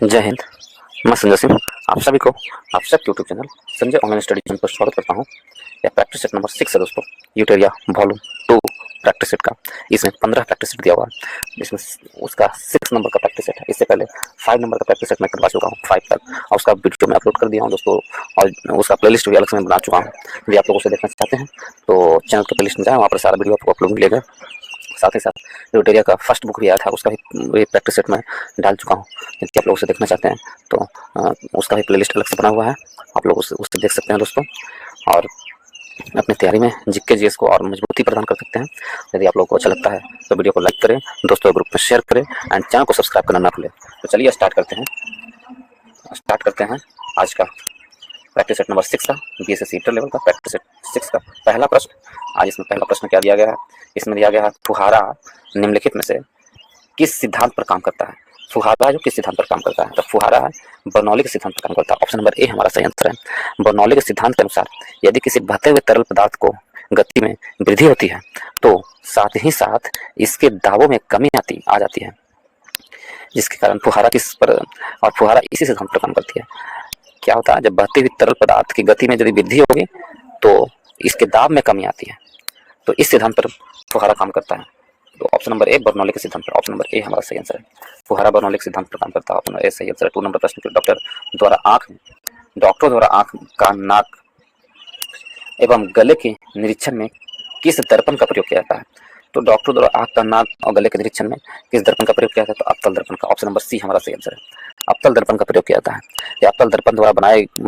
जय हिंद। मैं संजय सिंह आप सभी को आप सब YouTube channel Sanjay online study zone पर स्वागत करता हूँ। यह प्रैक्टिस सेट नंबर 6 है दोस्तों, यूटेरिया वॉल्यूम 2 प्रैक्टिस सेट का। इसमें 15 प्रैक्टिस सेट दिया हुआ है, इसमें उसका 6 नंबर का प्रैक्टिस सेट है। इससे पहले 5 नंबर का प्रैक्टिस सेट मैं करवा चुका हूँ 5 तक, और उसका वीडियो मैं अपलोड कर दिया हूँ दोस्तों, और उसका प्लेलिस्ट भी अलग से मैं बना चुका हूँ। यदि आप लोग उसे देखना चाहते हैं तो चैनल के प्लेलिस्ट में जाएँ, वहाँ पर सारा वीडियो आपको अपलोड मिलेगा। साथ ही साथ यूटेरिया का फर्स्ट बुक भी आया था, उसका भी प्रैक्टिस सेट में डाल चुका हूँ। यदि आप लोग उसे देखना चाहते हैं तो उसका भी प्लेलिस्ट अलग से बना हुआ है, आप लोग उसे देख सकते हैं दोस्तों, और अपनी तैयारी में जीके जीएस को और मजबूती प्रदान कर सकते हैं। यदि आप लोगों को अच्छा लगता है तो वीडियो को लाइक करें, दोस्तों ग्रुप में शेयर करें, एंड चैनल को सब्सक्राइब करना ना भूलें। तो चलिए स्टार्ट करते हैं आज का प्रैक्टिस सेट नंबर 6 का, बीएसएससी इंटर लेवल का प्रैक्टिस सेट 6 का पहला प्रश्न। आज इसमें पहला प्रश्न क्या दिया गया है? इसमें दिया गया है फुहारा निम्नलिखित में से किस सिद्धांत पर काम करता है? फुहारा जो किस सिद्धांत पर काम करता है? तो फुहारा बर्नौली के सिद्धांत पर काम करता है। ऑप्शन नंबर ए हमारा सही आंसर है। बर्नौली के सिद्धांत के अनुसार यदि किसी बहते हुए तरल पदार्थ को गति में वृद्धि होती है तो साथ ही साथ इसके दाबों में कमी आ जाती है, जिसके कारण फुहारा किस पर, और फुहारा इसी सिद्धांत पर काम करती है। क्या होता है? जब बहती हुई तरल पदार्थ की गति में यदि वृद्धि होगी तो इसके दाब में कमी आती है, तो इस सिद्धांत पर फुहारा काम करता है। तो ऑप्शन नंबर ए बर्नौली के सिद्धांत पर, ऑप्शन नंबर ए हमारा सही आंसर है। फुहारा बर्नौली के सिद्धांत पर काम करता है, ऑप्शन नंबर ए सही आंसर है। 2 नंबर प्रश्न, डॉक्टर द्वारा आंख का नाक एवं गले के निरीक्षण में किस दर्पण का प्रयोग किया जाता है? तो डॉक्टर द्वारा आंख का नाक और गले के निरीक्षण में किस दर्पण का प्रयोग किया जाता है? तो अवतल दर्पण का, ऑप्शन नंबर सी हमारा सही आंसर है। अवतल दर्पण का प्रयोग किया जाता है। यह अवतल दर्पण द्वारा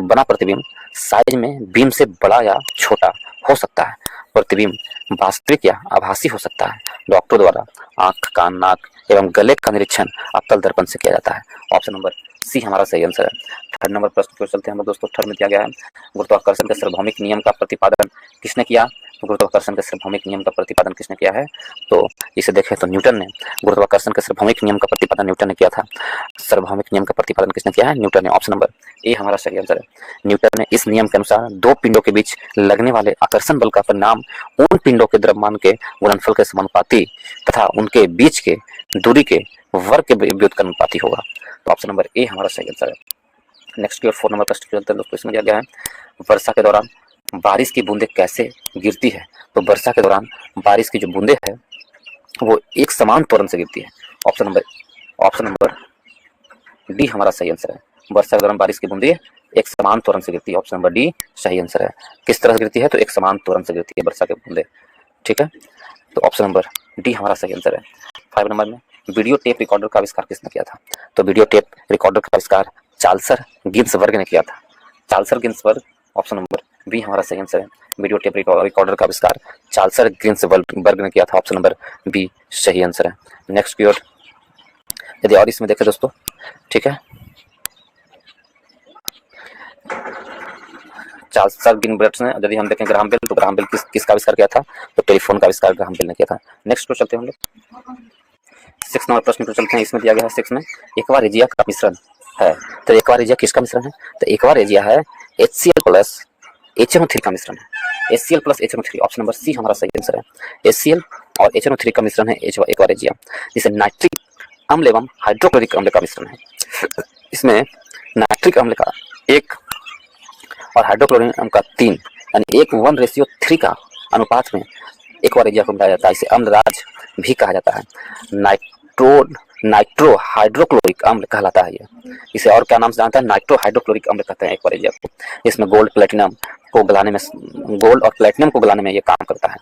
बना प्रतिबिंब साइज में बीम से बड़ा या छोटा हो सकता है। प्रतिबिंब वास्तविक या आभासी हो सकता है। डॉक्टर द्वारा आंख, कान, नाक एवं गले का निरीक्षण अवतल दर्पण से किया जाता है। ऑप्शन नंबर सी हमारा सही आंसर है। 3rd नंबर प्रश्न को चलते हैं हम दोस्तों। 3rd में दिया गया है गुरुत्वाकर्षण के सार्वभौमिक नियम का प्रतिपादन किसने किया? तो गुरुत्वाकर्षण के सार्वभौमिक नियम का प्रतिपादन किसने किया है? तो इसे देखें तो न्यूटन ने। गुरुत्वाकर्षण के सार्वभौमिक नियम का प्रतिपादन न्यूटन ने किया था। सार्वभौमिक नियम का प्रतिपादन किसने किया है? न्यूटन ने। ऑप्शन नंबर ए हमारा सही आंसर है। न्यूटन ने इस नियम के अनुसार दो पिंडों के बीच लगने वाले आकर्षण बल का परिणाम उन पिंडों के द्रव्यमान के गुणनफल के समानुपाती तथा उनके बीच के दूरी के वर्ग के व्युत्क्रमानुपाती होगा। तो ऑप्शन नंबर ए हमारा सही आंसर है। नेक्स्ट की ओर 4 नंबर प्रश्न चलते हैं दोस्तों। इसमें दिया गया है वर्षा के दौरान बारिश की बूंदें कैसे गिरती है? तो वर्षा के दौरान बारिश की जो बूंदें है वो एक समान त्वरण से गिरती है। ऑप्शन नंबर डी हमारा सही आंसर है। वर्षा के दौरान बारिश की बूंदें एक समान त्वरण से गिरती है। ऑप्शन नंबर डी सही आंसर है। किस तरह से गिरती है? तो एक समान त्वरण से गिरती है वर्षा की बूंदें। ठीक है, तो ऑप्शन नंबर डी हमारा सही आंसर है। 5 नंबर में वीडियो टेप रिकॉर्डर का आविष्कार किसने किया था? तो वीडियो टेप रिकॉर्डर का आविष्कार चार्ल्स गिन्सबर्ग ने किया था। Charles Ginsberg, option number B हमारा सही आंसर है। वीडियो टेप रिकॉर्डर का आविष्कार चार्ल्स गिन्सबर्ग ने किया था। ऑप्शन नंबर बी सही आंसर है। नेक्स्ट की ओर यदि और इसमें देखें दोस्तों, ठीक है, चार्ल्स गिन्सबर्ग ने, यदि हम देखें ग्राहम बेल, तो ग्राहम बेल किसका आविष्कार किया था? तो टेलीफोन का आविष्कार ग्राहम बेल ने किया था। नेक्स्ट को चलते हैं हम लोग 6 नंबर प्रश्न पर चलते हैं। इसमें दिया गया है 6 में एक्वा रेजिया का मिश्रण है। तो एक्वा रेजिया किसका मिश्रण है? तो एक्वा रेजिया है HCl प्लस HNO3 का मिश्रण है। HCl plus HNO3, option number C हमारा सही आंसर है। HCl और HNO3 का मिश्रण है एक्वा रेजिया, जिसे नाइट्रिक अम्ल एवं हाइड्रोक्लोरिक अम्ल का मिश्रण है। इसमें नाइट्रिक अम्ल का 1 और हाइड्रोक्लोरिक अम्ल का 3, यानी 1:3 का अनुपात में एक्वा रेजिया को मिलाया जाता है। इसे अम्लराज भी कहा जाता है। नाइट्रो हाइड्रोक्लोरिक अम्ल कहलाता है। इसे और क्या नाम से जानता है? नाइट्रो हाइड्रोक्लोरिक अम्ल कहते हैं एक्वा रेजिया को। इसमें गोल्ड और प्लेटिनम को गलाने में ये काम करता है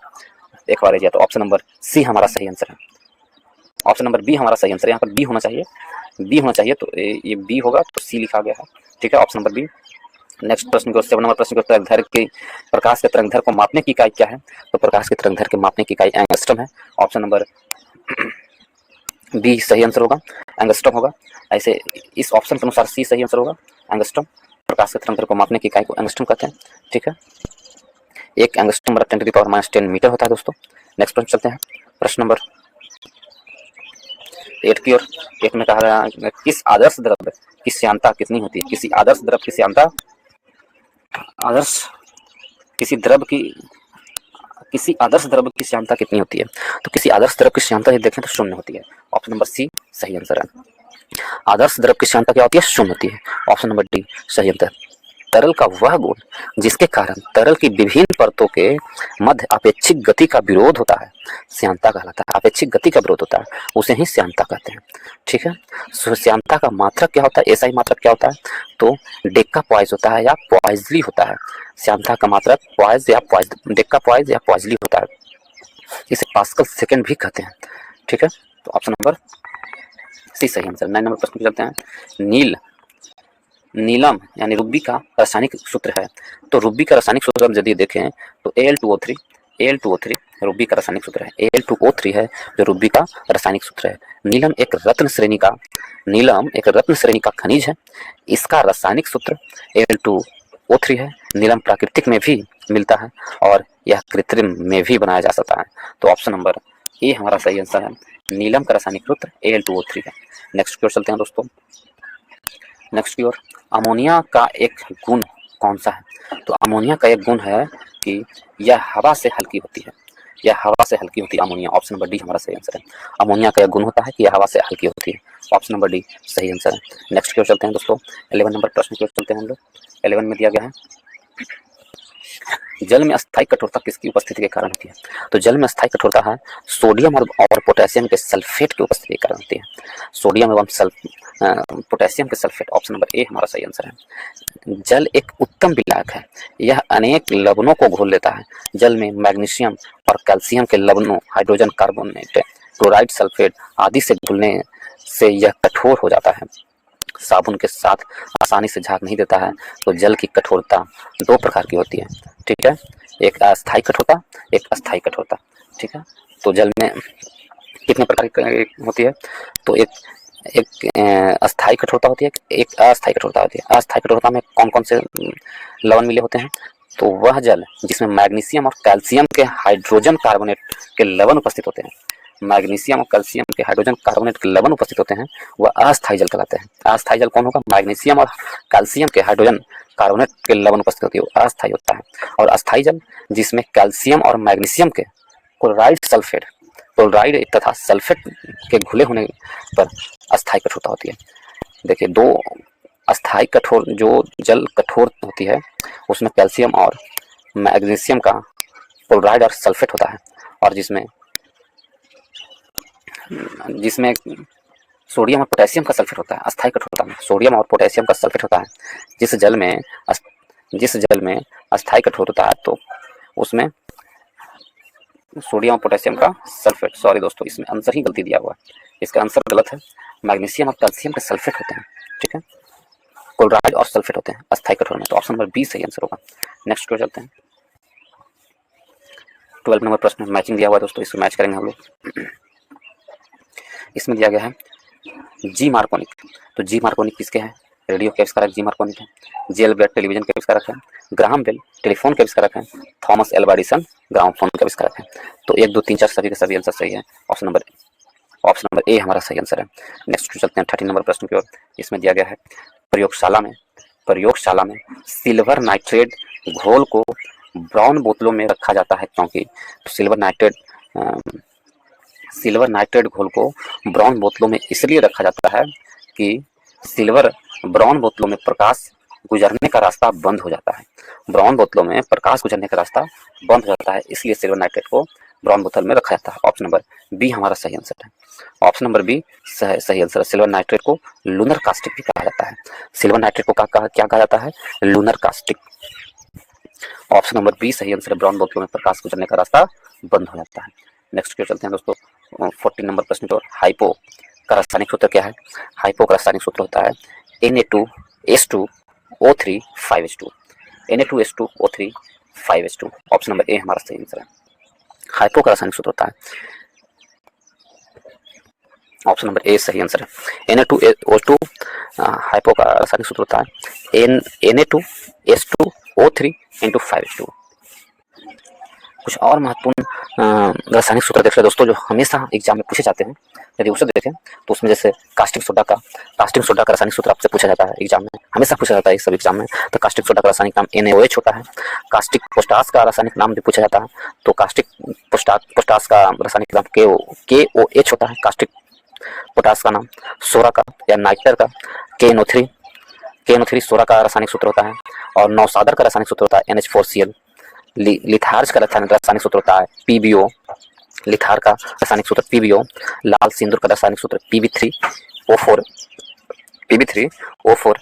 एक्वा रेजिया। तो ऑप्शन नंबर सी हमारा सही आंसर है। ऑप्शन नंबर बी हमारा सही आंसर है। यहाँ पर बी होना चाहिए, तो ये बी होगा, तो सी लिखा गया है। ठीक है, ऑप्शन नंबर बी। नेक्स्ट प्रश्न को 7 नंबर प्रश्न को तरंगदैर्घ्य की प्रकाश के तरंगदैर्घ्य को मापने की इकाई क्या है? तो प्रकाश के तरंगदैर्घ्य के मापने की इकाई एंगस्ट्रम है। ऑप्शन नंबर बी सही आंसर होगा, एंगस्ट्रम होगा। ऐसे इस ऑप्शन के अनुसार सी सही आंसर होगा, एंगस्ट्रम। प्रकाश के तरंगदैर्घ्य को मापने की इकाई को एंगस्ट्रम कहते हैं। ठीक है, 1 एंगस्ट्रम बराबर 10⁻⁻10 मीटर होता है दोस्तों। नेक्स्ट प्रश्न चलते हैं, प्रश्न नंबर 8 की ओर। 8 में कहा गया है किस आदर्श द्रव्य की श्यानता कितनी होती है? किसी आदर्श द्रव्य की श्यानता, किसी आदर्श द्रव्य की श्यानता कितनी होती है? तो किसी आदर्श द्रव्य की श्यानता यदि देखें तो 0 होती है। ऑप्शन नंबर सी सही आंसर है। आदर्श द्रव की श्यानता क्या होती है? शून्य होती है। ऑप्शन नंबर डी सही उत्तर। तरल का वह गुण जिसके कारण तरल की विभिन्न परतों के मध्य अपेक्षिक गति का विरोध होता है श्यानता कहलाता है। अपेक्षिक गति का विरोध होता है उसे ही श्यानता कहते हैं। ठीक है, श्यानता का मात्रक क्या होता है? ऐसा ही मात्रक क्या होता है? तो डेक्का पॉइज होता है या पॉइजली होता है। श्यानता का मात्रक पॉइज या पॉइज, डेक्का पॉइज या पॉइजली होता है। इसे पास्कल सेकेंड भी कहते हैं। ठीक है, तो ऑप्शन नंबर सी सही आंसर। 9 नंबर प्रश्न पे चलते हैं। नीलम यानी रुब्बी का रासायनिक सूत्र है। तो रुब्बी का रासायनिक सूत्र हम यदि देखें तो Al2O3 रुब्बी का रासायनिक सूत्र है। Al2O3 है जो रुब्बी का रासायनिक सूत्र है। नीलम एक रत्न श्रेणी का खनिज है। इसका रासायनिक सूत्र Al2O3 है। नीलम प्राकृतिक में भी मिलता है और यह कृत्रिम में भी बनाया जा सकता है। तो ऑप्शन नंबर ए हमारा सही आंसर है। नीलम का रासायनिक सूत्र Al2O3 है। नेक्स्ट की ओर चलते हैं दोस्तों। नेक्स्ट की ओर, अमोनिया का एक गुण कौन सा है? तो अमोनिया का एक गुण है कि यह हवा से हल्की होती है। अमोनिया। ऑप्शन नंबर डी हमारा सही आंसर है। अमोनिया का एक गुण होता है कि यह हवा से हल्की होती है। ऑप्शन नंबर डी सही आंसर है। नेक्स्ट की ओर चलते हैं दोस्तों। 11 नंबर प्रश्न की ओर चलते हैं हम लोग। 11 में दिया गया है, जल में अस्थायी कठोरता किसकी उपस्थिति के कारण होती है? तो जल में अस्थायी कठोरता है सोडियम और पोटेशियम के सल्फेट की उपस्थिति के कारण होती है। सोडियम एवं पोटेशियम के सल्फेट। ऑप्शन नंबर ए हमारा सही आंसर है। जल एक उत्तम विलायक है। यह अनेक लवणों को घोल लेता है। जल में मैग्नीशियम और कैल्शियम के लवणों, हाइड्रोजन कार्बोनेट, क्लोराइड, सल्फेट आदि से घुलने से यह कठोर हो जाता है। साबुन के साथ आसानी से झाग नहीं देता है। तो जल की कठोरता 2 प्रकार की होती है। ठीक है, एक अस्थायी कठोरता, एक अस्थायी कठोरता। ठीक है, तो जल में कितने प्रकार की होती है? तो एक अस्थायी कठोरता होती है, एक अस्थायी कठोरता होती है। अस्थायी कठोरता में कौन कौन से लवण मिले होते हैं? तो वह जल जिसमें मैग्नीशियम और कैल्शियम के हाइड्रोजन कार्बोनेट के लवण उपस्थित होते हैं, मैग्नीशियम और कैल्शियम के हाइड्रोजन कार्बोनेट के लवण उपस्थित होते हैं, वह अस्थायी जल कहलाते हैं। अस्थायी जल कौन होगा? मैग्नीशियम और कैल्शियम के हाइड्रोजन कार्बोनेट के लवण उपस्थित होती है, वो अस्थायी होता है। और अस्थायी जल जिसमें कैल्शियम और मैग्नीशियम के क्लोराइड तथा सल्फेट के घुले होने पर अस्थायी कठोरता होती है। देखिए, 2 अस्थायी कठोर जो जल कठोर होती है उसमें कैल्शियम और मैग्नीशियम का क्लोराइड और सल्फेट होता है, और जिसमें सोडियम और पोटेशियम का सल्फेट होता है। अस्थायी कठोरता में सोडियम और पोटेशियम का सल्फेट होता है। जिस जल में अस्थायी कठोर होता है तो उसमें सोडियम और पोटेशियम का सल्फेट, सॉरी दोस्तों इसमें आंसर ही गलती दिया हुआ है, इसका आंसर गलत है। मैग्नीशियम और कैल्शियम के सल्फेट होते हैं। ठीक है, क्लोराइड और सल्फेट होते हैं अस्थायी कठोर में। तो ऑप्शन नंबर बी सही आंसर होगा। नेक्स्ट को चलते हैं। 12 नंबर प्रश्न मैचिंग दिया हुआ है दोस्तों, इसको मैच करेंगे हम लोग। इसमें दिया गया है जी मार्कोनिक। तो जी मार्कोनिक किसके हैं? रेडियो के आविष्कारक जी मार्कोनिक है। जे एल ब्रेट टेलीविजन के आविष्कारक है। ग्राहम बेल टेलीफोन के आविष्कारक है। थॉमस एल्वा एडिसन ग्रामोफोन के आविष्कारक है। तो 1, 2, 3, 4 सभी के सभी आंसर सही है। ऑप्शन नंबर ए हमारा सही आंसर है। नेक्स्ट चलते हैं 13 नंबर प्रश्न की ओर। इसमें दिया गया है प्रयोगशाला में सिल्वर नाइट्रेट घोल को ब्राउन बोतलों में रखा जाता है क्योंकि सिल्वर नाइट्रेट घोल को ब्राउन बोतलों में इसलिए रखा जाता है कि ब्राउन बोतलों में प्रकाश गुजरने का रास्ता बंद हो जाता है। ब्राउन बोतलों में प्रकाश गुजरने का रास्ता बंद हो जाता है, इसलिए सिल्वर नाइट्रेट को ब्राउन बोतल में रखा जाता है। ऑप्शन नंबर बी हमारा सही आंसर है। ऑप्शन नंबर बी सही आंसर है। सिल्वर नाइट्रेट को लूनर कास्टिक भी कहा जाता है। सिल्वर नाइट्रेट को क्या कहा जाता है? Lunar caustic. Option number B सही आंसर है। ब्राउन बोतलों में प्रकाश गुजरने का रास्ता बंद हो जाता है। नेक्स्ट की ओर चलते हैं दोस्तों। 14 नंबर प्रश्न की ओर। हाइपो का रासायनिक सूत्र क्या है? हाइपो का रासायनिक सूत्र होता है Na2S2O3 5H2। Na2S2O3 5H2। Option number A हमारा सही आंसर है। हाइपो का रासायनिक सूत्र होता है, ऑप्शन नंबर ए सही आंसर है। Na2O2 हाइपो का रासायनिक सूत्र होता है Na2S2O3 × 5H2। कुछ और महत्वपूर्ण रासायनिक सूत्र देख रहे दोस्तों जो हमेशा एग्जाम में पूछे जाते हैं। यदि उसे देखें तो उसमें जैसे कास्टिक सोडा का रासायनिक सूत्र आपसे पूछा जाता है एग्जाम में, हमेशा पूछा जाता है सब एग्जाम में। तो कास्टिक सोडा का रासायनिक नाम NaOH होता है। कास्टिक पोटाश का रासायनिक नाम भी पूछा जाता है, तो कास्टिक पोटाश का रासायनिक नाम KOH होता है। कास्टिक पोटास का नाम, सोरा का या नाइट्रर का KNO3, KNO3 सोरा का रासायनिक सूत्र होता है, और नौसादर का रासायनिक सूत्र होता है NH4Cl, लिथार्ज का रासायनिक सूत्र होता है PbO, लिथार का रासायनिक सूत्र PbO, लाल सिंदूर का रासायनिक सूत्र Pb3O4, Pb3O4,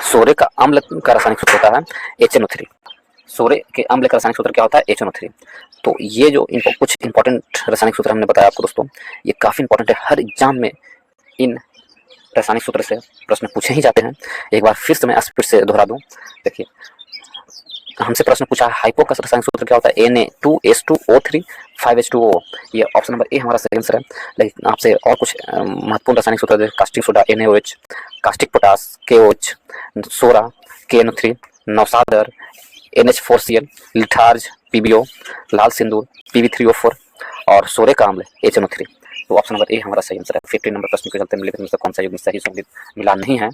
सोरे का अम्ल का रासायनिक सूत्र होता है HNO3, सोरे के अम्ल का रासायनिक सूत्र क्या होता है HNO3। तो ये जो कुछ इंपॉर्टेंट रासायनिक सूत्र हमने बताया आपको दोस्तों, ये काफ़ी इंपॉर्टेंट है, हर एग्जाम में इन रासायनिक सूत्र से प्रश्न पूछे ही जाते हैं। एक बार फिर से मैं स्पीड से दोहरा दूं, देखिए हमसे प्रश्न पूछा हाइपो का रासायनिक सूत्र क्या होता है Na2H2O3 5H2O, ये ऑप्शन नंबर ए हमारा सही आंसर है। लेकिन आपसे और कुछ महत्वपूर्ण रासायनिक सूत्र, caustic soda NaOH, caustic potash KOH, सोरा KNO3, नौसादर NH4Cl, लिथार्ज PbO, लाल सिंदूर Pb3O4 और सोरे का अम्ल HNO3। तो ऑप्शन नंबर ए हमारा सही आंसर है। 15 नंबर प्रश्न के चलते मिले कौन सा युग्म सही मिलान नहीं है,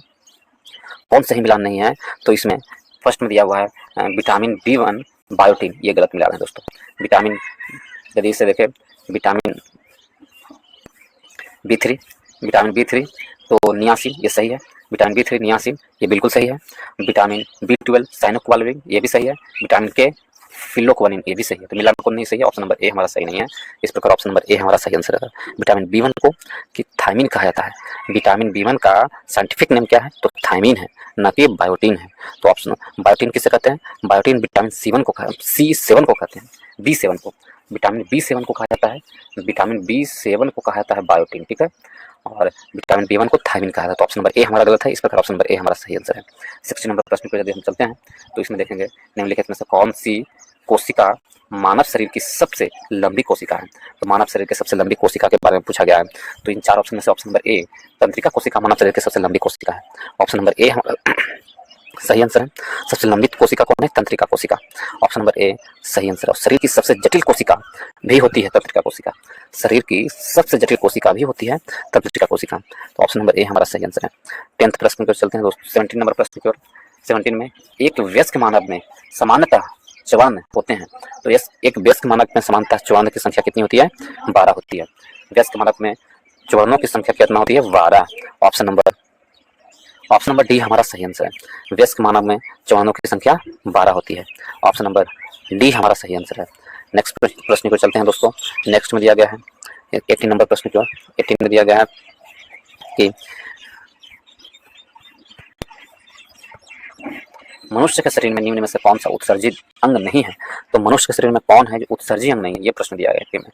कौन सही मिलान नहीं है? तो इसमें फर्स्ट में दिया हुआ है विटामिन B1 बायोटीन, ये गलत मिलान है दोस्तों। विटामिन, यदि इसे देखें विटामिन B3 तो नियासिन, ये सही है। विटामिन B3 नियासिन, ये बिल्कुल सही है। विटामिन B12 साइनोक्वालरिन, ये भी सही है। विटामिन K फिलोक्वानिन, ये भी सही है। तो मिलान कौन नहीं सही है? ऑप्शन नंबर ए हमारा सही नहीं है। इस प्रकार ऑप्शन नंबर ए हमारा सही आंसर है। विटामिन B1 को कि थायमिन कहा जाता है। विटामिन B1 का साइंटिफिक नेम क्या है? तो थायमिन है, ना कि बायोटीन है। तो ऑप्शन बायोटीन किसे कहते हैं? बायोटीन विटामिन C7 को कहते हैं, B7 को। विटामिन B7 को कहा जाता है, विटामिन B7 को कहा जाता है बायोटीन, ठीक है। और विटामिन B1 को थायमिन कहा जाता है। तो ऑप्शन नंबर ए हमारा गलत है। इस प्रकार ऑप्शन नंबर ए हमारा सही आंसर है। 16 नंबर प्रश्न पर यदि हम चलते हैं तो इसमें देखेंगे निम्नलिखित में से कौन सी कोशिका मानव शरीर की सबसे लंबी कोशिका है? तो मानव शरीर की सबसे लंबी कोशिका के बारे में पूछा गया है। तो इन चार ऑप्शन में से ऑप्शन नंबर ए तंत्रिका कोशिका मानव शरीर की सबसे लंबी कोशिका है। ऑप्शन नंबर ए सही आंसर है। सबसे लंबी कोशिका कौन है? तंत्रिका कोशिका। ऑप्शन नंबर ए सही आंसर है। शरीर की सबसे जटिल कोशिका भी होती है तंत्रिका कोशिका। शरीर की सबसे जटिल कोशिका भी होती है तंत्रिका कोशिका। तो ऑप्शन नंबर ए हमारा सही आंसर है। 10th प्रश्न को चलते हैं दोस्तों, 17 नंबर प्रश्न की ओर। 17 में एक वयस्क मानव में सामान्यतः चौवन होते हैं। तो एक वयस्क मानव में सामान्यतः चौवन की संख्या कितनी होती है? 12 होती है। वयस्क मानव में चौवनों की संख्या कितना होती है? 12। ऑप्शन नंबर डी हमारा सही आंसर है। वयस्क मानव में चौवनों की संख्या 12 होती है। ऑप्शन नंबर डी हमारा सही आंसर है। नेक्स्ट प्रश्न को चलते हैं दोस्तों। नेक्स्ट में दिया गया है 18 नंबर प्रश्न की ओर। 18 में दिया गया है कि मनुष्य के शरीर में निम्न में से कौन सा उत्सर्जित अंग नहीं है? तो मनुष्य के शरीर में कौन है जो उत्सर्जी अंग नहीं है? ये प्रश्न दिया गया है।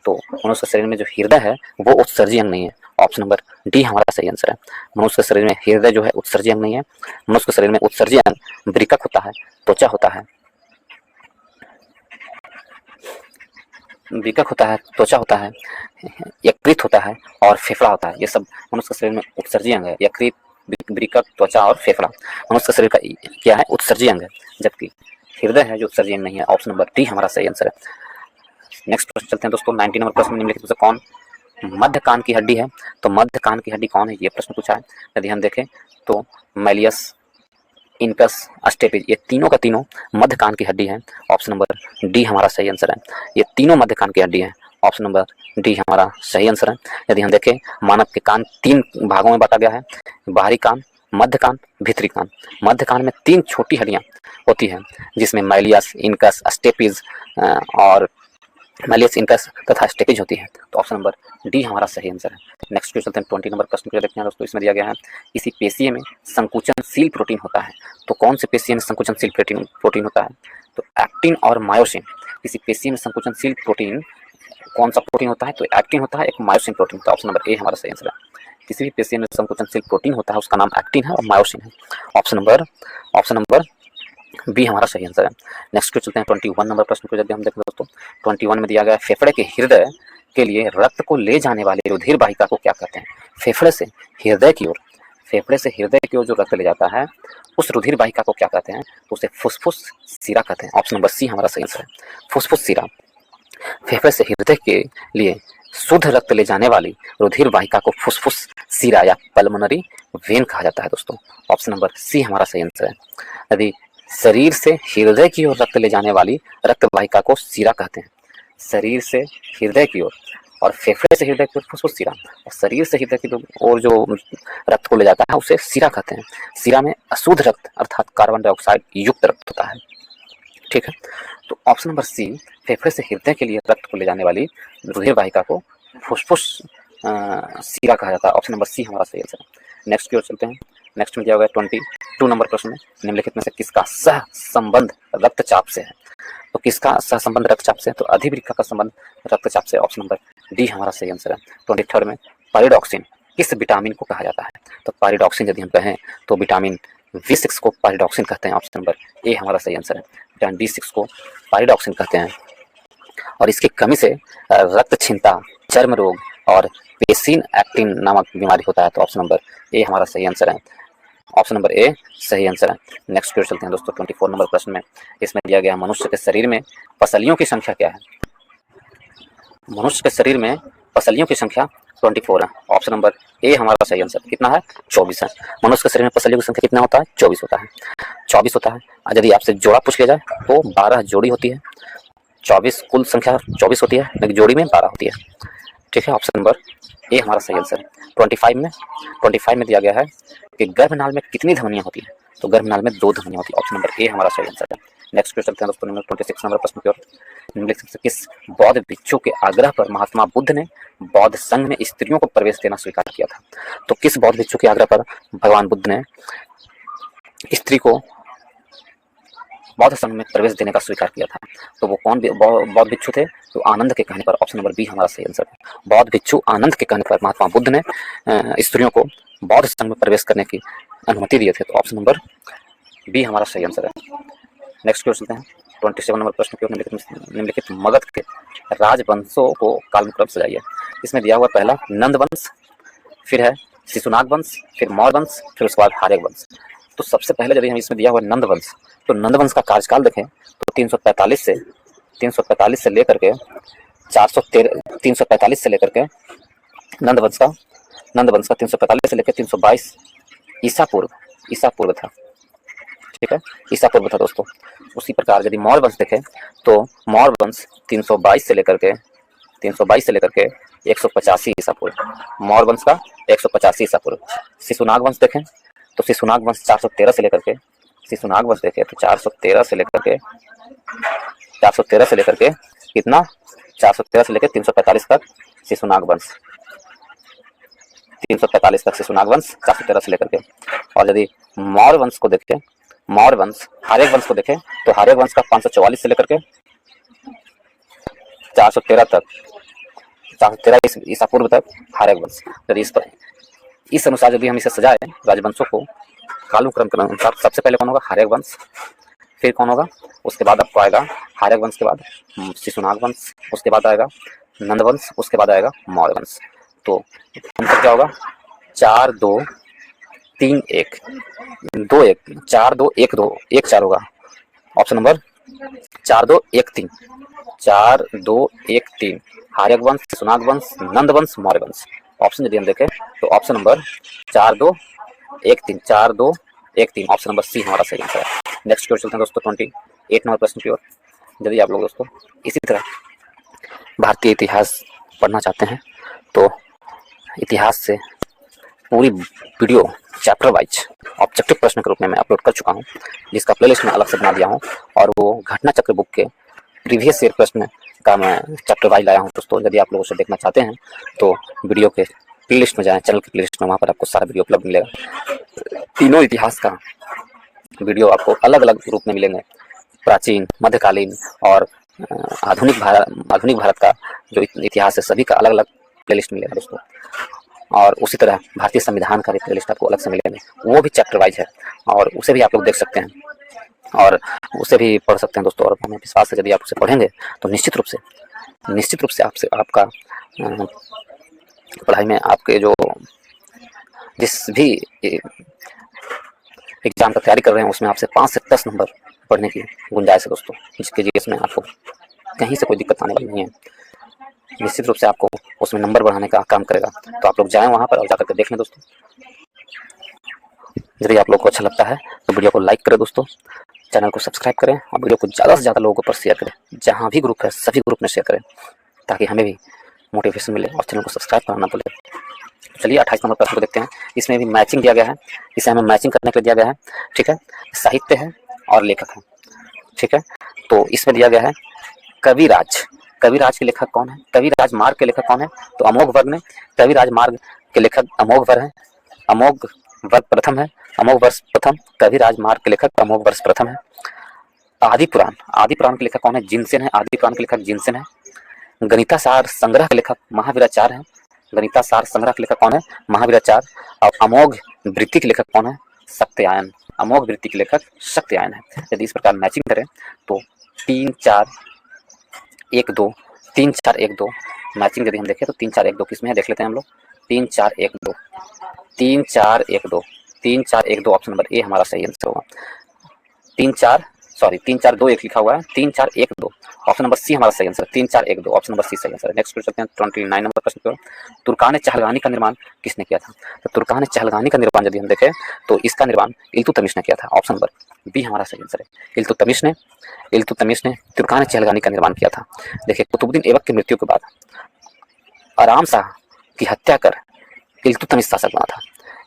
तो मनुष्य के शरीर में जो हृदय है वो उत्सर्जी अंग नहीं है। ऑप्शन नंबर डी हमारा सही आंसर है। मनुष्य के शरीर में हृदय जो है उत्सर्जी अंग नहीं है। मनुष्य के शरीर में उत्सर्जी अंग वृक्क होता है, त्वचा होता है, वृक्क होता है, त्वचा होता है, यकृत होता है और फेफड़ा होता है। ये सब मनुष्य के शरीर में उत्सर्जी अंग है। यकृत, वृक्क, त्वचा और फेफड़ा मनुष्य के शरीर का क्या है? उत्सर्जी अंग है। जबकि हृदय है जो उत्सर्जी अंग नहीं है। ऑप्शन नंबर डी हमारा सही आंसर है। नेक्स्ट प्रश्न चलते हैं दोस्तों। 19 नंबर प्रश्न में निम्नलिखित में से कौन मध्य कान की हड्डी है? तो मध्य कान की हड्डी कौन है? ये प्रश्न पूछा है। यदि हम देखें तो मैलियस, इनकस, स्टेपिज, ये तीनों का तीनों मध्य कान की हड्डी है। ऑप्शन नंबर डी हमारा सही आंसर है। ये तीनों मध्य कान की हड्डी है। ऑप्शन नंबर डी हमारा सही आंसर है। यदि हम देखें मानव के कान 3 भागों में बांटा गया है, बाहरी कान, मध्य कान, भीतरी कान। मध्य कान में 3 छोटी हड्डियां होती हैं जिसमें मैलियस, इनकस, स्टेपिज और मैलियस, इनकस तथा स्टेपिज होती है। तो ऑप्शन नंबर डी हमारा सही आंसर है। नेक्स्ट क्वेश्चन चलते हैं 20 नंबर प्रश्न को देखते हैं दोस्तों। इसमें दिया गया है किसी पेशीय में संकुचनशील प्रोटीन होता है। तो कौन से पेशीय में संकुचनशील प्रोटीन होता है? तो एक्टिन और मायोसिन। किसी पेशीय में संकुचनशील प्रोटीन कौन सा प्रोटीन होता है? तो एक्टिन होता है, एक मायोसिन प्रोटीन। तो ऑप्शन नंबर ए हमारा सही आंसर है। किसी भी पेशीय में संकुचनशील प्रोटीन होता है उसका नाम एक्टिन है और मायोसिन है। ऑप्शन नंबर बी हमारा सही आंसर है। नेक्स्ट को चलते हैं 21 नंबर प्रश्न को। यदि हम देखें दोस्तों 21 में दिया गया फेफड़े के हृदय के लिए रक्त को ले जाने वाले रुधिर वाहिका को क्या कहते हैं? फेफड़े से हृदय की ओर जो रक्त ले जाता है उस रुधिर वाहिका को क्या कहते हैं? तो उसे फुसफुस सिरा कहते हैं। ऑप्शन नंबर सी हमारा सही आंसर है, फुसफुस सिरा। फेफड़े से हृदय के लिए शुद्ध रक्त ले जाने वाली रुधिर वाहिका को फुसफुस सिरा या पल्मोनरी वेन कहा जाता है दोस्तों। ऑप्शन नंबर सी हमारा सही आंसर है। यदि शरीर से हृदय की ओर रक्त ले जाने वाली रक्त वाहिका को सिरा कहते हैं। शरीर से हृदय की ओर और फेफड़े से हृदय की ओर फुसफुस सिरा, और शरीर से हृदय की ओर जो रक्त को ले जाता है उसे सिरा कहते हैं। सिरा में अशुद्ध रक्त अर्थात कार्बन डाइऑक्साइड युक्त रक्त होता है। ठीक है, तो ऑप्शन नंबर सी, फेफड़े से हृदय के लिए रक्त को ले जाने वाली रुधिर वाहिका को फुसफुस सिरा कहा जाता है। ऑप्शन नंबर सी हमारा सही आंसर है। नेक्स्ट की ओर चलते हैं। नेक्स्ट में दिया हुआ है 22 नंबर प्रश्न में, निम्नलिखित में से किसका सह संबंध रक्तचाप से है। तो किसका सह संबंध रक्तचाप से है, तो अधिवृक्का का संबंध रक्तचाप से। ऑप्शन नंबर डी हमारा सही आंसर है। 23 में पारिडॉक्सिन किस विटामिन को कहा जाता है। तो पारिडॉक्सिन यदि हम कहें तो विटामिन B6 को पारिडॉक्सिन कहते हैं। ऑप्शन नंबर ए हमारा सही आंसर है। विटामिन B6 को पारिडॉक्सिन कहते हैं, और इसकी कमी से रक्तक्षीणता, चर्म रोग और पेसिन एक्टिन नामक बीमारी होता है। तो ऑप्शन नंबर ए हमारा सही आंसर है। ऑप्शन नंबर ए सही आंसर है। नेक्स्ट की ओर चलते हैं दोस्तों। 24 नंबर प्रश्न में इसमें दिया गया मनुष्य के शरीर में पसलियों की संख्या क्या है। मनुष्य के शरीर में पसलियों की संख्या 24 है। ऑप्शन नंबर ए हमारा सही आंसर कितना है, 24 है। मनुष्य के शरीर में पसलियों की संख्या कितना होता है, 24 होता है। 24 होता है। यदि आपसे जोड़ा पूछ लिया जाए तो 12 जोड़ी होती है। 24 कुल संख्या 24 होती है, लेकिन जोड़ी में 12 होती है। ठीक है, ऑप्शन नंबर ए हमारा सही आंसर है। 25 में दिया गया है कि गर्भनाल में कितनी ध्वनियां होती है। तो गर्भनाल में 2 ध्वनियां होती है। ऑप्शन नंबर ए हमारा सही आंसर है। नेक्स्ट क्वेश्चन चलते हैं दोस्तों। 26 नंबर प्रश्न की ओर। निम्नलिखित से किस बौद्ध भिक्षु के आग्रह पर महात्मा बुद्ध ने बौद्ध संघ में स्त्रियों को प्रवेश देना स्वीकार किया था। तो किस बौद्ध भिक्षु के आग्रह पर भगवान बुद्ध ने स्त्री को बौद्ध संघ में प्रवेश देने का स्वीकार किया था। तो वो कौन बौद्ध भिक्षु थे, तो आनंद के कहने पर। ऑप्शन नंबर बी हमारा सही आंसर है। बौद्ध भिक्षु आनंद के कहने पर महात्मा बुद्ध ने स्त्रियों को बौद्ध संघ में प्रवेश करने की अनुमति दिए थे। तो ऑप्शन नंबर बी हमारा सही आंसर है। नेक्स्ट क्वेश्चन चलते हैं। 27 नंबर प्रश्न की ओर। निम्नलिखित मगध के राजवंशों को कालक्रम सजाइए। इसमें दिया हुआ पहला नंद वंश, फिर है शिशुनाग वंश, फिर मौर्य वंश, फिर उसके बाद हार्यक वंश। तो सबसे पहले यदि हम इसमें दिया हुआ नंद वंश, तो नंद वंश का कार्यकाल देखें तो 345 से लेकर के 345 से लेकर के नंद वंश का 345 से लेकर 322 ईसा पूर्व था। ठीक है, ईसा पूर्व था दोस्तों। उसी प्रकार यदि मौर्य वंश देखें तो मौर्य वंश 322 से लेकर के 185 ईसा पूर्व। मौर्य वंश का 185 ईसा पूर्व। शिशुनाग वंश देखें तो शिशुनाग वंश 413 से लेकर के 413 से लेकर के कितना 413 से लेकर 345 तक शिशुनाग वंश, 345 तक शिशुनाग वंश 413 से लेकर के। और यदि मौर्य वंश को देखें, मौर्य वंश हार्यक वंश को देखें तो हार्यक वंश का 544 से लेकर के 413 तक, 413 ईसा पूर्व तक हार्यक वंश। यदि इस अनुसार यदि हम इसे सजाए राजवंशों को कालक्रम के अनुसार, सबसे पहले कौन होगा, हार्यक वंश, फिर कौन होगा, उसके बाद आपको आएगा हार्यक वंश के बाद शिशुनाग वंश, उसके बाद आएगा नंद वंश, उसके बाद आएगा मौर्य वंश। तो अंतर क्या होगा, 4 2 3 1 2 1 4 2 1 2 1 4 होगा। ऑप्शन नंबर 4 2 1 3 4 2 1 3 हार्यक वंश, शिशुनाग वंश, नंद वंश, मौर्य वंश। ऑप्शन यदि हम देखें तो option number 4 2 1 3 4 2 1 3 option number C हमारा सही आंसर है। नेक्स्ट की ओर चलते हैं दोस्तों 28 नंबर प्रश्न की ओर। यदि आप लोग दोस्तों इसी तरह भारतीय इतिहास पढ़ना चाहते हैं तो इतिहास से पूरी वीडियो चैप्टर वाइज ऑब्जेक्टिव प्रश्न के रूप में मैं अपलोड कर चुका हूं, जिसका प्लेलिस्ट में अलग से बना दिया हूं, और वो घटना चक्र बुक के प्रीवियस ईयर प्रश्न का मैं चैप्टर वाइज लाया हूं दोस्तों। यदि आप लोग उसे देखना चाहते हैं तो वीडियो के प्लेलिस्ट में जाएं, चैनल की प्लेलिस्ट में, वहाँ पर आपको सारा वीडियो उपलब्ध मिलेगा। तीनों इतिहास का वीडियो आपको अलग अलग रूप में मिलेंगे, प्राचीन, मध्यकालीन और आधुनिक भारत का जो इतिहास है सभी का अलग अलग प्लेलिस्ट मिलेगा दोस्तों। और उसी तरह भारतीय संविधान का भी प्लेलिस्ट आपको अलग से मिलेंगे, वो भी चैप्टर वाइज है, और उसे भी आप लोग देख सकते हैं और उसे भी पढ़ सकते हैं दोस्तों। और हमें विश्वास है यदि आप उसे पढ़ेंगे तो निश्चित रूप से आपका पढ़ाई में आपके जो जिस भी एग्जाम का तैयारी कर रहे हैं उसमें आपसे 5 से 10 नंबर पढ़ने की गुंजाइश है दोस्तों, जिसके लिए इसमें आपको कहीं से कोई दिक्कत आने वाली नहीं है। निश्चित रूप से आपको उसमें नंबर बढ़ाने का काम करेगा। तो आप लोग जाएं वहाँ पर और जाकर के देख लें दोस्तों। यदि आप लोग को अच्छा लगता है तो वीडियो को लाइक करें दोस्तों, चैनल को सब्सक्राइब करें और वीडियो को ज़्यादा से ज़्यादा लोगों पर शेयर करें। जहाँ भी ग्रुप है सभी ग्रुप में शेयर करें, ताकि हमें भी मोटिवेशन मिले और चैनल को सब्सक्राइब करना ना भूलें। चलिए 28 नंबर प्रश्न को देखते हैं। इसमें भी मैचिंग दिया गया है, इसे हमें मैचिंग करने के लिए दिया गया है। ठीक है, साहित्य है और लेखक है। ठीक है, तो इसमें दिया गया है कविराज। कविराज के लेखक कौन है? कविराज मार्ग के लेखक कौन है? तो अमोघ वर्ग में कविराज मार्ग के लेखक अमोघ वर्ग है। अमोघ वर्ग प्रथम है, अमोघ वर्ष प्रथम। कविराज मार्ग के लेखक अमोघ वर्ष प्रथम है। आदि पुराण, आदि पुराण के लेखक कौन है? जिनसेन है। आदि पुराण के लेखक जिनसेन है। गणितासार संग्रह के लेखक महावीराचार्य है। गणितासार संग्रह के लेखक कौन है? महावीराचार्य। और अमोघ वृत्ति के लेखक कौन है? सत्यायन। अमोघ वृत्ति के लेखक सत्यायन है। यदि इस प्रकार मैचिंग करें तो 3 4 1 2 3 4 1 2 मैचिंग यदि हम देखें तो 3 4 1 2 किसमें है देख लेते हैं हम लोग। 3 4 1 2 3 4 1 2 3 4 1 2 ऑप्शन नंबर ए हमारा सही आंसर होगा। 3 4 2 1 लिखा हुआ है, 3 4 1 2 ऑप्शन नंबर सी हमारा सही आंसर है। 3 4 1 2 ऑप्शन नंबर सी सही आंसर है। नेक्स्ट क्वेश्चन चलते हैं 29 नंबर प्रश्न की ओर। तुर्कान चहलगानी का निर्माण किसने किया था? तो तुर्कान चहलगानी का निर्माण यदि हम देखें तो इसका निर्माण इल्तुतमिश ने किया था। ऑप्शन नंबर बी हमारा सही आंसर है। इल्तुतमिश ने तुर्कान चहलगानी का निर्माण किया था। देखिए, कुतुबुद्दीन ऐबक की मृत्यु के बाद आराम शाह की हत्या कर इल्तुतमिश शासक बना था।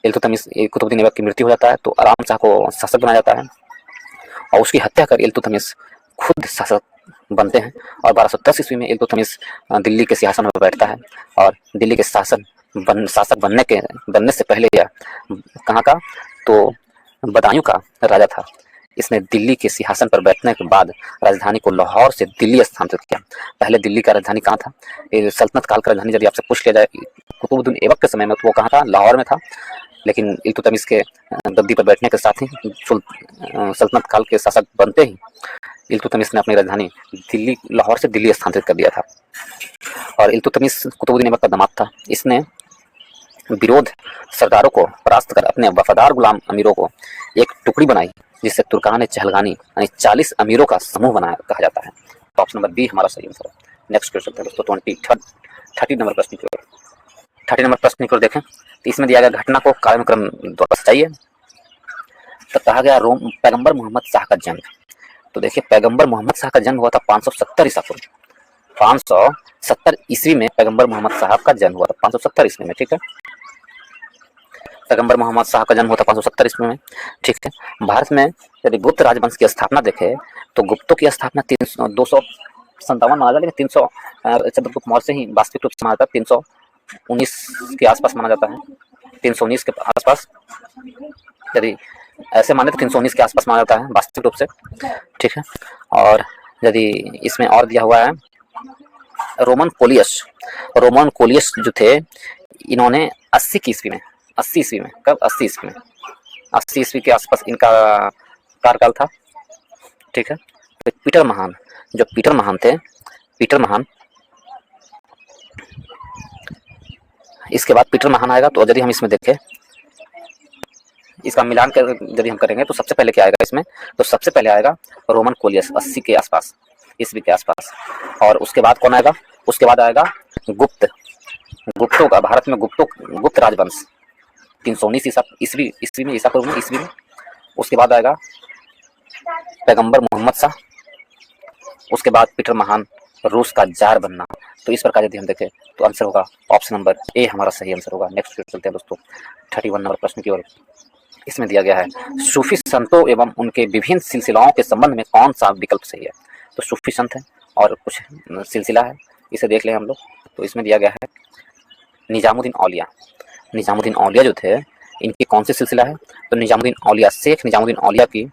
कुतुबुद्दीन ऐबक की मृत्यु हो जाता है तो आराम शाह को शासक बनाया जाता है और उसकी हत्या कर इल्तुतमिश खुद शासक बनते हैं। और 1210 ईस्वी में इल्तुतमिश दिल्ली के सिंहासन पर बैठता है और दिल्ली के शासक बनने से पहले यह कहाँ का? तो बदायूं का राजा था। इसने दिल्ली के सिंहासन पर बैठने के बाद राजधानी को लाहौर से दिल्ली स्थानांतरित किया। पहले दिल्ली का राजधानी कहाँ था? सल्तनत काल का राजधानी यदि आपसे पूछ लिया जाए कुतुबुद्दीन ऐबक के समय में तो वो कहाँ था? लाहौर में था। लेकिन इल्तुतमिश के गद्दी पर बैठने के साथ ही सल्तनत काल के शासक बनते ही इल्तुतमिश ने अपनी राजधानी लाहौर से दिल्ली स्थानांतरित कर दिया था। और इल्तुतमिश कुतुबुद्दीन ऐबक का दामाद था। इसने विरोध सरदारों को परास्त कर अपने वफादार गुलाम अमीरों को एक टुकड़ी बनाई जिससे तुर्कान चहलगानी यानी 40 अमीरों का समूह बनाया कहा जाता है। तो ऑप्शन नंबर बी हमारा सही आंसर है। नेक्स्ट क्वेश्चन है दोस्तों 30 नंबर प्रश्न की ओर। 30 नंबर प्रश्न की ओर देखें तो इसमें दिया गया घटना को कालक्रम द्वारा सजाइए। तो कहा गया पैगंबर मोहम्मद शाह का जन्म। तो देखिए, पैगंबर मोहम्मद शाह का जन्म हुआ था 570 ईसा पूर्व। 570 ईस्वी में पैगंबर मोहम्मद साहब का जन्म हुआ था 570 ईस्वी में। ठीक है, पैगंबर मोहम्मद शाह का जन्म हुआ था 570 ईस्वी में। ठीक है, भारत में यदि गुप्त राजवंश की स्थापना देखें तो गुप्तों की स्थापना 257 माना जाता है, लेकिन 300 चंद्रगुप्त मौर्य से ही वास्तविक रूप से माना जाता है। 319 के आसपास माना जाता है। 319 के आसपास यदि ऐसे माने तो 319 के आसपास माना जाता है वास्तविक रूप से। ठीक है, और यदि इसमें और दिया हुआ है रोमन कोलियस जो थे इन्होंने 80 ईस्वी में कब? 80 ईस्वी में 80 ईस्वी के आसपास इनका कार्यकाल था। ठीक है, तो पीटर महान थे, पीटर महान, इसके बाद पीटर महान आएगा। तो यदि हम इसमें देखें इसका मिलान कर यदि हम करेंगे तो सबसे पहले क्या आएगा इसमें? तो सबसे पहले आएगा रोमन कोलियस 80 के आसपास, ईस्वी के आसपास। और उसके बाद कौन आएगा? उसके बाद आएगा गुप्तों का, भारत में गुप्त राजवंश 319 ईस्वी में, ईसा पूर्व में, ईस्वी में। उसके बाद आएगा पैगंबर मोहम्मद शाह, उसके बाद पीटर महान, रूस का जार बनना। तो इस प्रकार यदि हम देखें तो आंसर होगा ऑप्शन नंबर ए हमारा सही आंसर होगा। नेक्स्ट चलते हैं दोस्तों 31 नंबर प्रश्न की ओर। इसमें दिया गया है सूफी संतों एवं उनके विभिन्न सिलसिलाओं के संबंध में कौन सा विकल्प सही है? तो सूफी संत है और कुछ सिलसिला है, इसे देख लें हम लोग। तो इसमें दिया गया है निजामुद्दीन औलिया जो थे इनकी कौन सी सिलसिला है? तो शेख निजामुद्दीन औलिया की